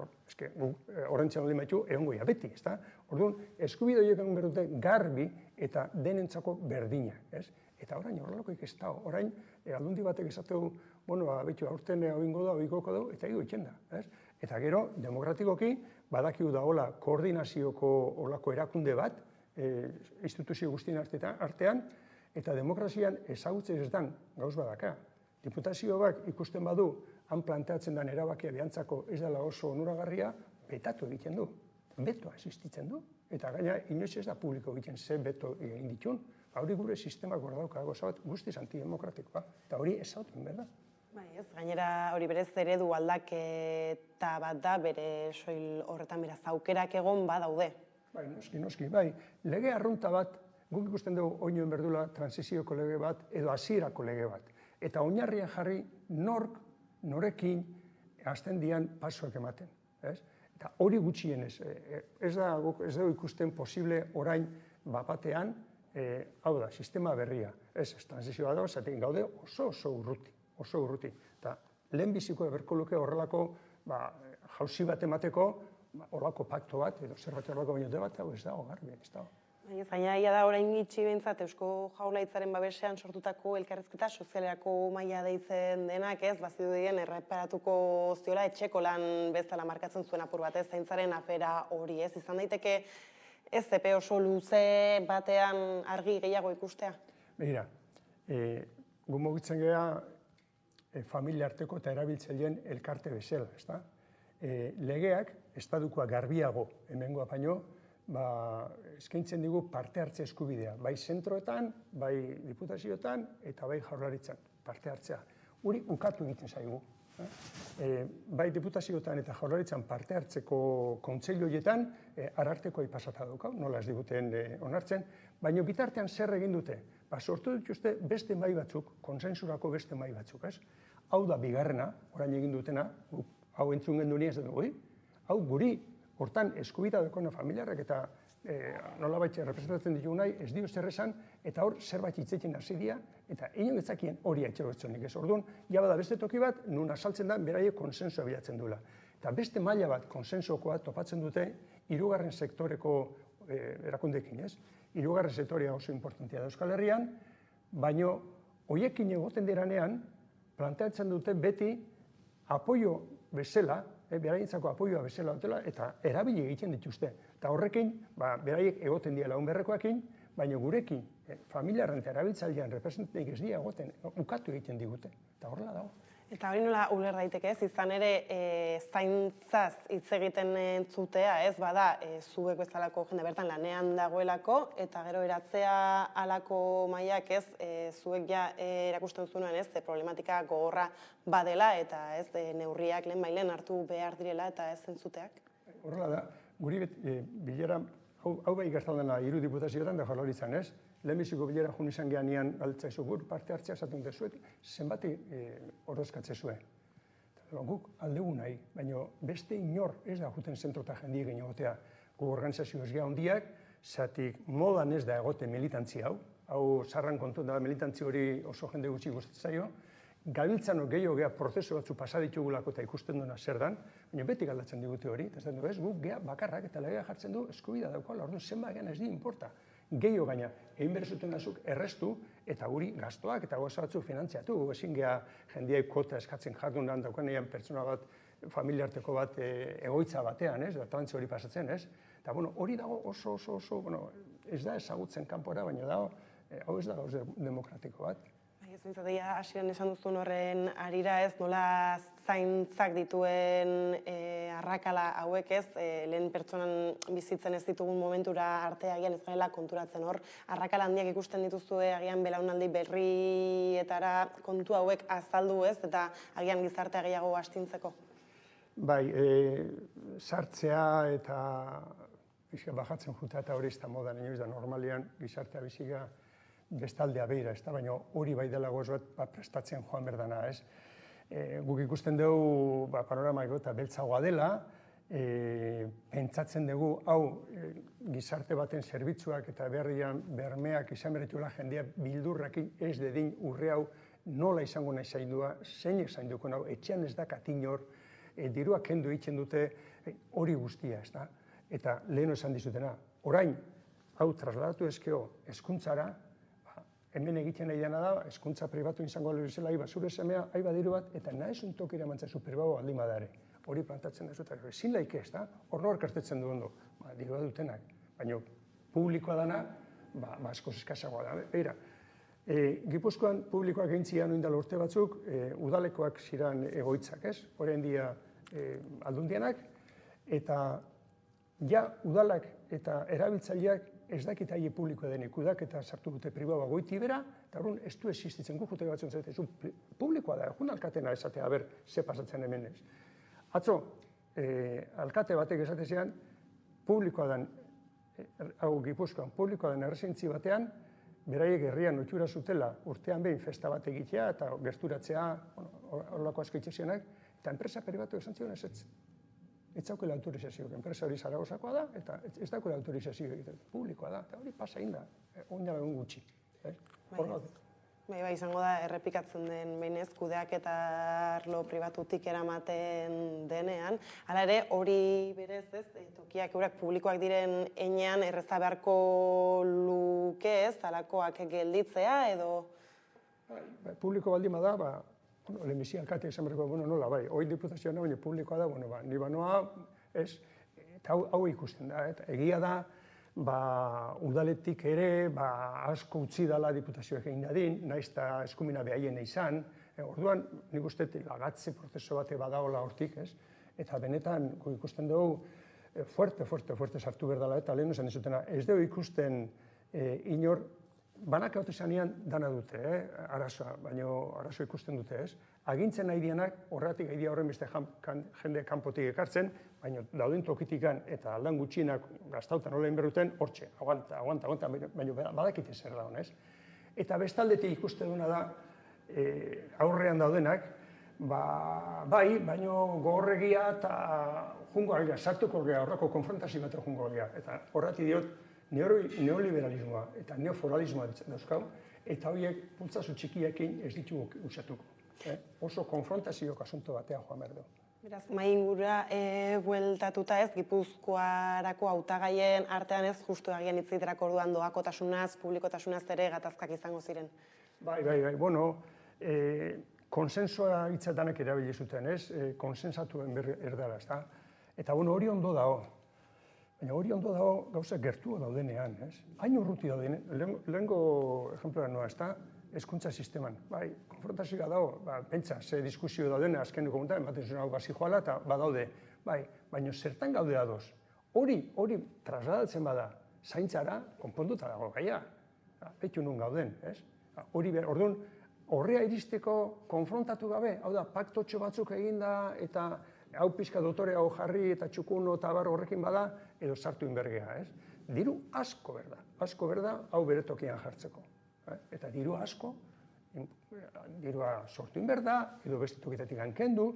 horrentzen hori maitu, egon goia beti, ez da? Orduan, eskubide horiek egon berdute garbi eta denentzako berdina, ez? Eta orain, horrelakoik ez da, orain, aldundi batek esateu, betu, aurten hau da, oikoko du, eta higo itxen da, ez? Eta gero, demokratikoki, badakiu da hola koordinazioko olako erakunde bat, instituzio guztien artean, eta demokrazian ezagutzen ez dan gauz badaka. Diputazioak ikusten badu, han planteatzen den erabakia behantzako ez dela oso onuragarria, betatu egiten du. Betoa existitzen du. Eta gaina, inoiz ez da publiko egiten ze beto egin ditun. Hori gure sistemak gordauka goza bat guztiz antidemokratikoa. Eta hori ez zauten, berda? Gainera hori berez eredu aldaketa bat da, bere soil horretan beraz aukerak egon badaude. Noski. Lege arrunta bat, guk ikusten dugu oinuen berdula transizioko lege bat edo hasierako lege bat. Eta oinarrian jarri norekin hasten dian pasoak ematen. Eta hori gutxienez, ez da ikusten posible orain batean hau da, sistema berria. Ez transizioa dago, zaten gaude oso urruti. Eta lehenbiziko eberko luke horrelako jauzi bat emateko, horrelako pakto bat, edo zerbait horrelako baino debat, hau ez dago, garbi, ez dago. Zaina da orain gitxi behintzat Eusko Jaurlaritzaren babesean sortutako elkarrizketa sozialerako mahaia deitzen denak, ez, bazirudien erreparatuko ziola etxeko lan bezala markatzen zuen apur batez, zaintzaren afera hori, ez, izan daiteke ez epe oso luze batean argi gehiago ikustea? Begira, gu mugitzen geha familia arteko eta erabiltzaileen elkarte bezala, ezta? Legeak, estadukoa garbiago hemengoa baino, eskaintzen digu parte hartze eskubidea, bai zentroetan, bai diputazioetan eta bai Jaurlaritzan parte hartzea. Hori ukatu egiten zaigu. Bai diputazioetan eta Jaurlaritzan parte hartzeko kontseilu horietan arartekoa pasata daukau, nola ez diguten onartzen, baina bitartean zer egin dute? Sortu dituzte beste mahai batzuk, konsensurako beste mahai batzuk, ez? Hau da bigarrena, orain egin dutena, hau entzun genduni ez dugu, hau guri hortan eskubita dekona familiarrak eta nolabait representatzen ditugu nahi, ez dio zer esan, eta hor zerbait hitzekin hasi dira, eta inon etzakien hori etxeroetzonik ez. Orduan, jabada beste toki bat, nun asaltzen da, beraiek konsensua bilatzen duela. Eta beste maila bat konsensuakoa topatzen dute, hirugarren sektoreko erakundekin, ez? Hirugarren sektorea oso importantea da Euskal Herrian, baino hoiekin egoten diranean, planteatzen dute beti apoio bezala, beraientzako apoioa bezala dutela, eta erabili egiten dituzte. Eta horrekin, beraiek egoten dira lagun berrekoakin, baina gurekin, familiarren eta erabiltzailean representanteik ez dira egoten, ukatu egiten digute. Eta horrela dago. Eta hori nola uler daiteke ez, izan ere zaintzaz hitz egiten entzutea, ez bada, zuek bezalako jende bertan lanean dagoelako, eta gero eratzea alako mailak ez, zuek ja erakusten zuenean ez, problematika gogorra badela, eta ez, neurriak lehen bailen hartu behar direla, eta ez entzuteak. Horrela da, guri bilera, hau bai gertatu dena 3 diputazioetan da Jaurlaritzan, ez? Lehenbiziko bilera jun izan gehanean galtzaizu gur parte hartzea esaten dezuet, zenbati ordezkatze zuen. Guk aldegu nahi, baina beste inor ez da juten zentro eta jendiek egotea. Gu organizazio ez geha hondiak, zatik modan ez da egote militantzia hau sarran kontu da militantzi hori oso jende gutxi gustatzaio, gabiltzano gehiago geha prozesu batzu pasaditugulako eta ikusten duena zer dan, baina beti galdatzen digute hori, eta ez du ez, guk geha bakarrak eta legea jartzen du eskubida daukala, orduan zenba gehan ez di importa. Gehiago gaina, egin berezuten dazuk errestu eta guri gastoak eta gauza batzu finantziatu. Ezin geha jendeak kota eskatzen jardunan daukanean pertsona bat, familiarteko bat egoitza batean, ez? Da trantze hori pasatzen, ez? Eta hori dago oso, ez da ezagutzen kanpora, baina dago, hau ez da gauz demokratiko bat. Ez bintzatea, hasieran esan duzun horren arira ez, nola zaintzak dituen arrakala hauek ez, lehen pertsonan bizitzen ez ditugun momentura arte agian ez garela konturatzen hor, arrakala handiak ikusten dituzue agian belaunaldi berrietara kontu hauek azaldu ez, eta agian gizartea gehiago astintzeko? Bai, sartzea eta bajatzen juta eta hori ez da modan, inoiz da normalian gizartea biziga bestaldea behira, ez da, baina hori bai dela gozoet prestatzen joan berdana, ez. Guk ikusten dugu panorama eta beltzagoa dela, pentsatzen dugu hau gizarte baten zerbitzuak eta berrian bermeak izan berretuela jendea bildurrakin ez dedin urre hau nola izango nahi zaindua, zeinek zainduko nahu, etxean ez da katinor, diruak kendu egiten dute hori guztia, ez da. Eta leheno esan dizutena, orain, hau trasladatu ezkeo hezkuntzara, hemen egiten nahi dena da, hezkuntza pribatu izango alibizela, zure semea, diru bat, eta nahizun tokira mantzazu pribatu aldin badare. Hori plantatzen da zutak, ezin laike ez da, hor nor kartetzen du ondo, dirua dutenak, baina publikoa dana, askoz eskazagoa da. Beira, Gipuzkoan publikoak egintzian oindala urte batzuk, udalekoak ziren egoitzak, ez? Horrein dia aldundianak, eta ja udalak eta erabiltzaileak ez dakit aie publikoa denik udak eta sartu dute pribaua goiti bera, eta horren ez du existitzen gu jute batzen zaite, publikoa da, jun alkatena esatea, ze pasatzen hemen ez. Atzo, alkate batek esatezean, publikoa den, hau Gipuzkoan, publikoa den errezentzi batean, beraiek herrian otxura zutela urtean behin festa bat egitea eta gerturatzea, horrelako asko itxezionak, eta enpresa pribatu esan zion ez. Ez daukela autorizazioak, enpresa hori Zaragozakoa da, eta ez daukela autorizazioak, publikoa da, eta hori pasa inda. oinala egun gutxi. Bai, izango da, errepikatzen den behinez, kudeak eta arlo pribatutik eramaten denean. Hala ere, hori berez, tokiak eurak publikoak diren enean erreza beharko luke ez, alakoak gelditzea edo... Publiko baldin bada, lehenbizi alkateak esan berriko, nola, bai, hori diputazioa baina publikoa da, ni banoa, ez, eta hau ikusten da, egia da, udaletik ere asko utzi dela diputazioak egin dadin, naiz eta eskumena behaien izan, orduan nik uste lagatze prozeso bate badaola hortik, ez? Eta benetan ikusten dugu fuerte sartu behar dela, eta lehen esan dizutena, ez dugu ikusten inor, banak haute zanean dana dute, arazoa, baina arazoa ikusten dute, ez? Agintzen nahi dianak, horretik nahi horren beste jende kanpotik ekartzen, baina dauden tokitikan eta aldan gutxienak gaztautan nola inberruten, hortxe, aguanta, baina badakite zer da honez. Eta bestaldetik ikusten duena da, aurrean daudenak, bai, baina gogorregia eta jungo algea, sartuko algea, horrako konfrontazio bat jungo algea. Eta horretik diot, neoliberalismoa eta neoforalismoa dauzkau, eta horiek pultzazu txikiekin ez ditugu usatuko. Oso konfrontazioak asunto batean joan behar du. Beraz, mai ingura bueltatuta ez, Gipuzkoarako hautagaien artean ez, justu agian hitziterako orduan doakotasunaz, publikotasunaz ere gatazkak izango ziren. Bai, konsensua hitzetanek erabili zuten, ez? Konsensatuen erdara, ez da? Eta hori ondo dago. Baina hori ondo dago gauza gertu daudenean, ez? Hain urruti daudenean, lehenko ejemplora noa, ez da? Hezkuntza sisteman. Bai, konfrontazioa dago, pentsa, ze diskusio daudena azkeneko guntan, ematen zuen hau gazi joala eta badaude. Bai, baina zertan gaude adoz. Hori trasladatzen bada, zaintzara, konponduta dago gaia. Betu nun gauden, ez? Orduan, horrea iristeko konfrontatu gabe, hau da, paktotxo batzuk eginda eta hau pixka dotore hau jarri eta txukuno eta bar horrekin bada, edo sartu inbergea, ez? Diru asko berda, hau bere tokian jartzeko. Eta diru asko, dirua sortu inberda, edo beste tokitatik kendu,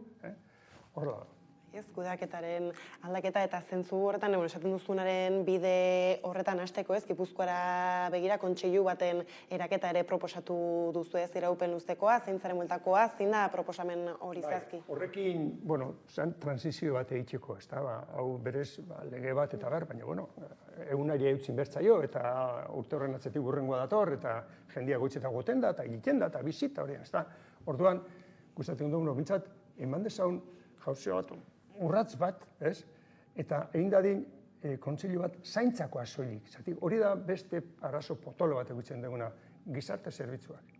horrela da. Ez, kudeaketaren aldaketa eta zentzu horretan, esaten duzunaren bide horretan hasteko ez, Gipuzkoara begira kontseilu baten eraketa ere proposatu duzu ez, iraupen luztekoa, zeintzaren bueltakoa, zein da proposamen hori zehazki? Horrekin, zan transizio bat egiteko, ez da, hau berez lege bat eta bar, baina, egunari eutzin bertzaio, eta urte horren atzetik burrengoa dator, eta jendia goitzeta goten da, eta egiten da, eta bizita hori, ez da. Orduan, gustatzen dugu, bintzat, eman dezaun jauzio bat, urratz bat, ez? Eta egin dadin kontseilu bat zaintzakoa soilik. Hori da beste arazo potolo bat egutzen duguna, gizarte zerbitzuak.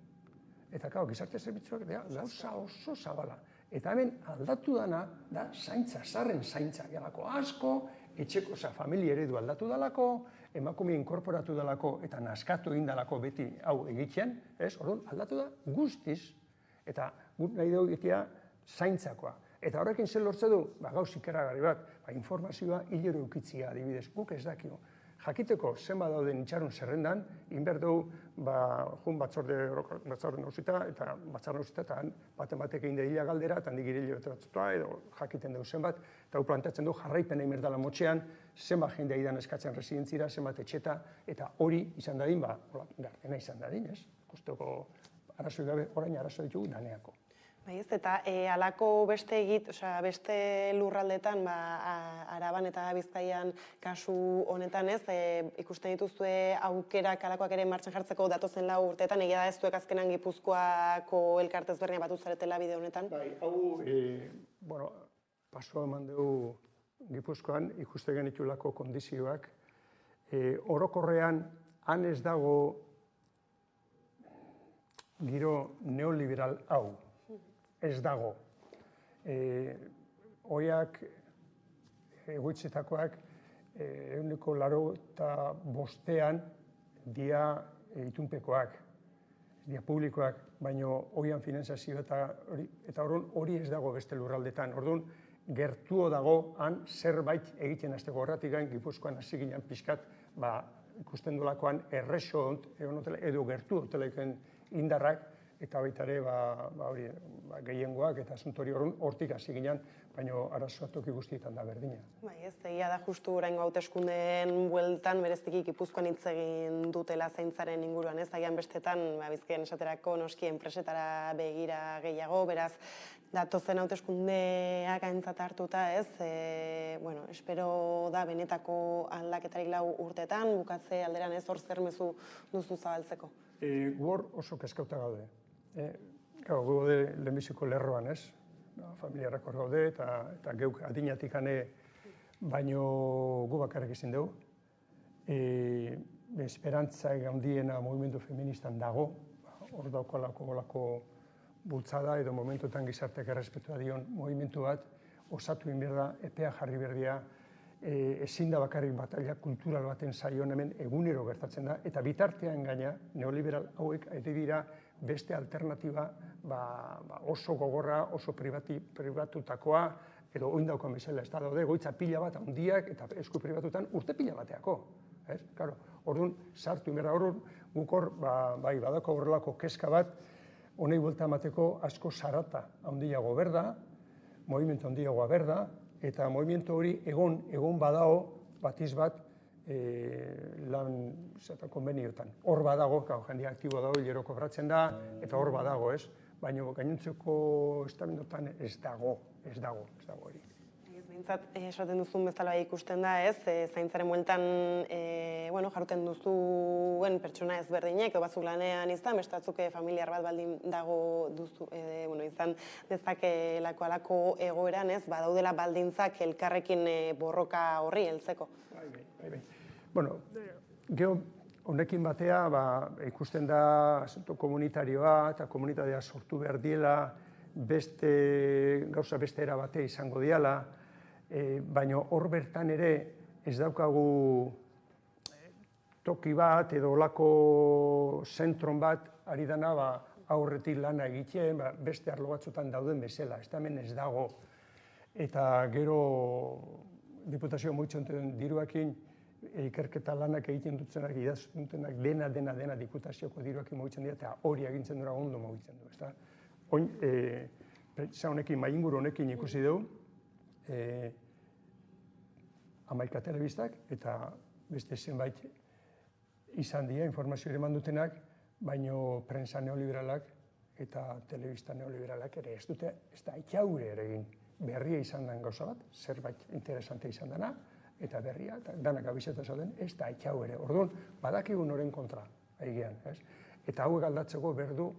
Eta gizarte zerbitzuak gauza oso zabala. Eta hemen aldatu dana da zaintza, zarren zaintza. Galako asko, etxeko familia eredu aldatu dalako, emakume inkorporatu dalako eta naskatu egin dalako beti hau egiten, ez? Orduan aldatu da guztiz, eta guk nahi dugu egitea zaintzakoa. Eta horrekin zer lortze du, gauz ikeragarri bat, informazioa hilero eukitzia adibidez, guk ez dakio. Jakiteko zenba dauden itxarun zerrendan, inberdu jun batzorde nausita, eta batzar nausita, eta batek egin da hila galdera, eta handik hile batzutua, edo jakiten dugu zenbat, eta hu plantatzen du jarraipen egin berdala motxean, zenbat jendea idan eskatzen residentzira, zenbat etxeta, eta hori izan dadin, gardena izan dadin, ez? Kosteko arazoi gabe, orain arazoi ditugu daneako. Eta halako beste lurraldetan, Araban eta Bizkaian kasu honetan ez, ikusten dituzue aukerak halakoak ere martxan jartzeko datozen 4 urteetan, egia da ez zuek azkenan Gipuzkoako elkarte ezberdina batu zaretela bide honetan? Bai, hau, pasoa eman dugu Gipuzkoan ikuste genitulako kondizioak. Orokorrean, han ez dago giro neoliberal hau. Ez dago. Oiak, egoitzetakoak, 85% dia itunpekoak, dia publikoak, baina oian finanzazio eta hori ez dago beste lurraldetan. Orduan, gertuo dago, han zerbait egiten azteko horretik gain, Gipuzkoan hasi ginen pixkat, ikusten dolakoan erreso edo gertu hoteleken indarrak, eta baita ere gehiengoak eta asuntori hortik hasi ginen, baina arazoa toki guztietan da berdina. Bai, ez, egia da justu oraingo hauteskundeen bueltan bereziki Gipuzkoan hitz egin dutela zaintzaren inguruan, ez, agian bestetan Bizkaian esaterako noski enpresetara begira gehiago, beraz datozen hauteskundeak aintzat hartuta, ez, espero da benetako aldaketarik 4 urtetan, bukatze alderan ez hor zer mezu duzu zabaltzeko. Gor oso kezkauta gaude. Gu gaude lehenbiziko lerroan, ez? Familiarrak hor gaude eta geuk adinatik baino gu bakarrik ezin dugu. Esperantza handiena movimendu feministan dago, hor daukolako bultzada edo momentuetan gizarteak errespetua dion movimentu bat, osatu egin behar da, epea jarri behar dira, ezin da bakarrik batalla kultural baten zaion hemen egunero gertatzen da, eta bitartean gaina neoliberal hauek ari dira beste alternatiba oso gogorra, oso pribatutakoa, edo oindaukoan bezala ez da daude, goitza pila bat handiak eta esku pribatutan urte pila bateako. Orduan, sartu inberda orduan, guk hor, badako horrelako keska bat, honei buelta emateko asko zarata handiago berda, movimentu handiagoa berda, eta movimentu hori egon badao batiz bat lan konbeniotan. Hor badago, jendea aktibo dago, hilero kobratzen da, eta hor badago, ez? Baina gainontzeko estamendotan ez dago hori. Behintzat, esaten duzun bezala ikusten da, ez? Zaintzaren bueltan jaruten duzuen pertsona ezberdinek, edo batzuk lanean izan, bestatzuk familiar bat baldin dago duzu, izan dezakelako alako egoeran, ez? Badaudela baldintzak elkarrekin borroka horri heltzeko. Bai. Bueno, geho honekin batea ikusten da asunto komunitarioa eta komunitatea sortu behar diela, gauza beste era batea izango diala, baina hor bertan ere ez daukagu toki bat edo olako zentron bat ari dana aurretik lana egiten, beste arlo batzutan dauden bezala, ez da hemen ez dago. Eta gero diputazio mugitzen diruakin ikerketa lanak egiten dutzenak, idazten dutenak, dena diputazioko diruakin mugitzen dira, eta hori agintzen dura ondo mugitzen du, ezta? Oin, honekin, mainguru honekin ikusi dugu, 11 telebistak, eta beste zenbait izan dira, informazio ere mandutenak, baino prensa neoliberalak eta telebista neoliberalak ere ez dute, ez da itxaure ere egin. Berria izan den gauza bat, zerbait interesante izan dena, eta berria, eta danak abizeta zauden, ez da itxau ere. Orduan, badakigun horren kontra, egian, ez? Eta hauek aldatzeko berdu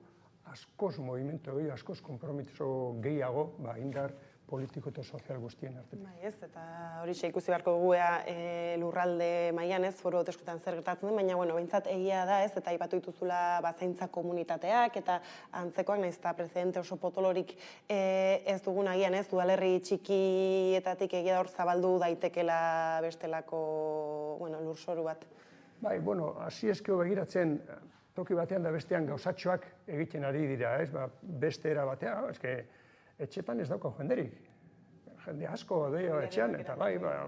askoz movimentu gehiago, askoz konpromiso gehiago, indar politiko eta sozial guztien artean. Bai, ez, eta hori ikusi beharko dugu lurralde mailan, ez, foru hauteskundeetan zer gertatzen den, baina, behintzat egia da, ez, eta aipatu dituzula zaintza komunitateak, eta antzekoak, nahiz eta prezidente oso potolorik ez dugun agian, ez, udalerri txikietatik egia da hor zabaldu daitekela bestelako, lurzoru bat. Bai, hasi eskeo begiratzen, toki batean da bestean gauzatxoak egiten ari dira, ez, beste era batean, etxetan ez dauka jenderik. Jende asko dio etxean, eta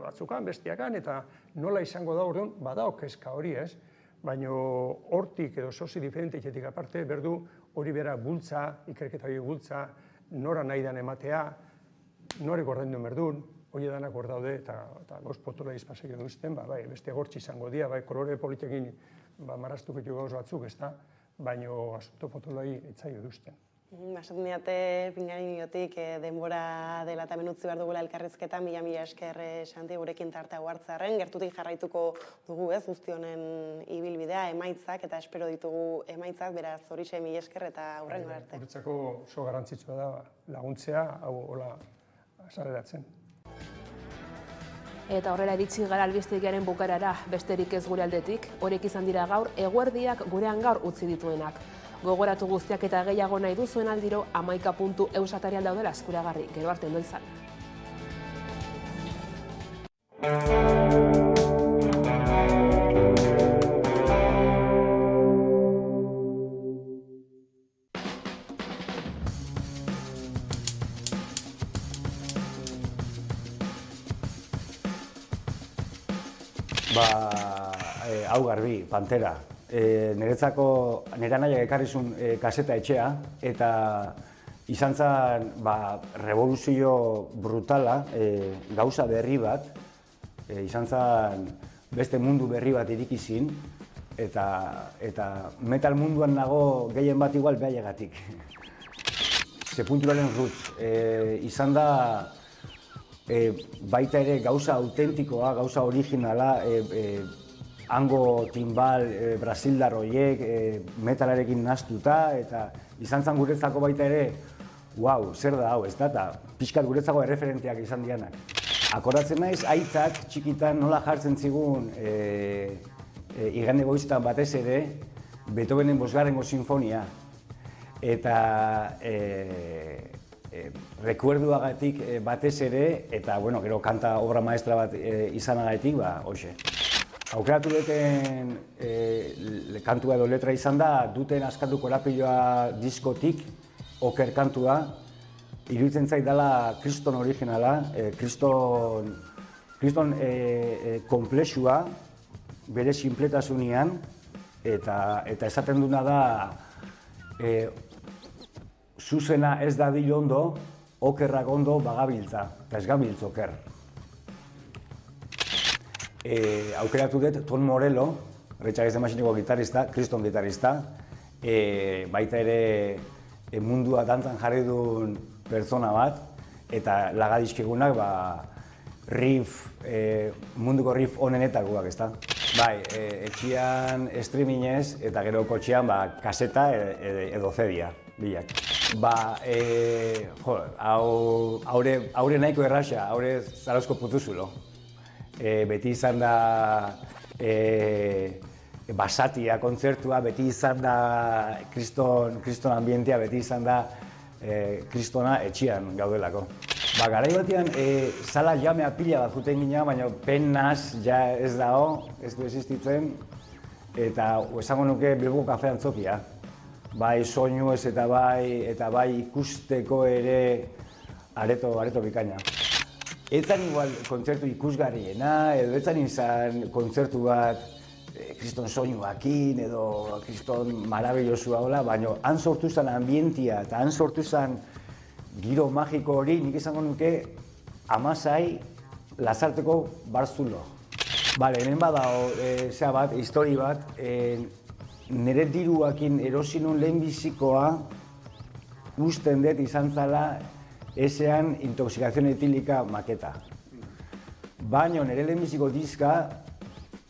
batzukan, bestiakan, eta nola izango da orduan, badao kezka hori, ez? Baina hortik edo sozi diferenteetik aparte, berdu hori bera bultza, ikerketa hori bultza, nora nahi dan ematea, nore gordain duen berdun, hori danak hor daude, eta gauz potola izpasek edo duzten, beste gortzi izango dira, kolore politekin marraztuko gauz batzuk, ez da, baina asunto potolai etzaio duzten. Esaten diate, pingari niotik, denbora dela eta menutzi behar dugula elkarrizketa, mila esker Xanti gurekin tartea hartzearren, gertutik jarraituko dugu ez, guzti honen ibilbidea, emaitzak, eta espero ditugu emaitzak, beraz horixe mila esker eta hurrengo arte. Guretzako oso garrantzitsua da laguntzea, hau hola azaleratzen. Eta horrela iritsi gara albistegiaren bukaerara, besterik ez gure aldetik, horiek izan dira gaur, eguerdiak gurean gaur utzi dituenak. Gogoratu guztiak eta gehiago nahi duzuen aldiro, 11.eus atarian daudela eskuragarri. Gero arte ondo izan. Hau garbi, Pantera. nire nahiak ekarrizun kaseta etxea, eta izan zen revoluzio brutala, gauza berri bat, izan zen beste mundu berri bat irikizin, eta metal munduan nago gehien bat igual behaiagatik. Sepulturaren roots, izan da baita ere gauza autentikoa, gauza originala, hango timbal, brasildar horiek, metalarekin nahaztuta, eta izan zen guretzako baita ere, wow, zer da hau, ez da, eta pixkat guretzako erreferenteak izan dianak. Akoratzen naiz, aitak txikitan nola jartzen zigun igande goizetan batez ere, Beethovenen 5. sinfonia, eta rekuerduagatik batez ere, eta gero kanta obra maestra bat izanagatik, hoxe. Aukeratu duten kantua edo letra izan da, duten askatu korapiloa diskotik, oker kantua, iruditzen zait dela kriston originala, kriston komplexua, bere sinpletasunian, eta esaten duna da, zuzena ez da bil ondo, okerrak ondo bagabiltza, eta ez gabiltz oker. Aukeratu dut Tom Morello, Rage Against the Machineko gitarrista, kriston gitarrista, baita ere mundua dantzan jarri duen pertsona bat, eta lagadizkigunak riff, munduko riff onenetakoak, ezta? Bai, etxian streamingez eta gero kotxean kaseta edo zedia, bilak. Haure nahiko erraxa, haure Zarauzko putuzulo. Beti izan da basatia kontzertua, beti izan da kriston ambientea, beti izan da kristona etxian gaudelako. Garai batean, sala jamea pila bat juten gina, baina pennaz ja ez dago, ez du existitzen, eta esango nuke Bilboko kafean zokia. Bai soinu ez eta bai ikusteko ere areto bikaina. Etzan igual kontzertu ikusgarriena, edo etzan izan kontzertu bat kriston soinuakin edo kriston marabilosua hola, baina han sortu zen ambientia eta han sortu zen giro magiko hori, nik izango nuke amasai Lasarteko barzulo. Hemen badao, histori bat, nire diruakin erosinun lehenbizikoa usten dut izan zala esean intoxikazion etilika maketa. Baina nire lehenbiziko diska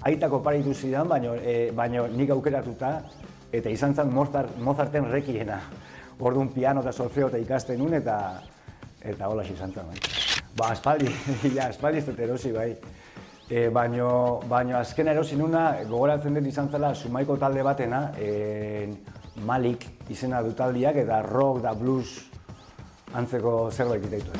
aitako paritu zidan, baina nik aukeratuta, eta izan zen Mozarten Requiena. Orduan piano eta solfeo eta ikasten nun, eta hola izan zen. Aspaldi ez dut erosi bai. Baina azken erosi nuna, gogoratzen dut izan zela Sumaiko talde batena, Malik izena du taldiak, eta rock da blues antzeko zerbait ditaitu.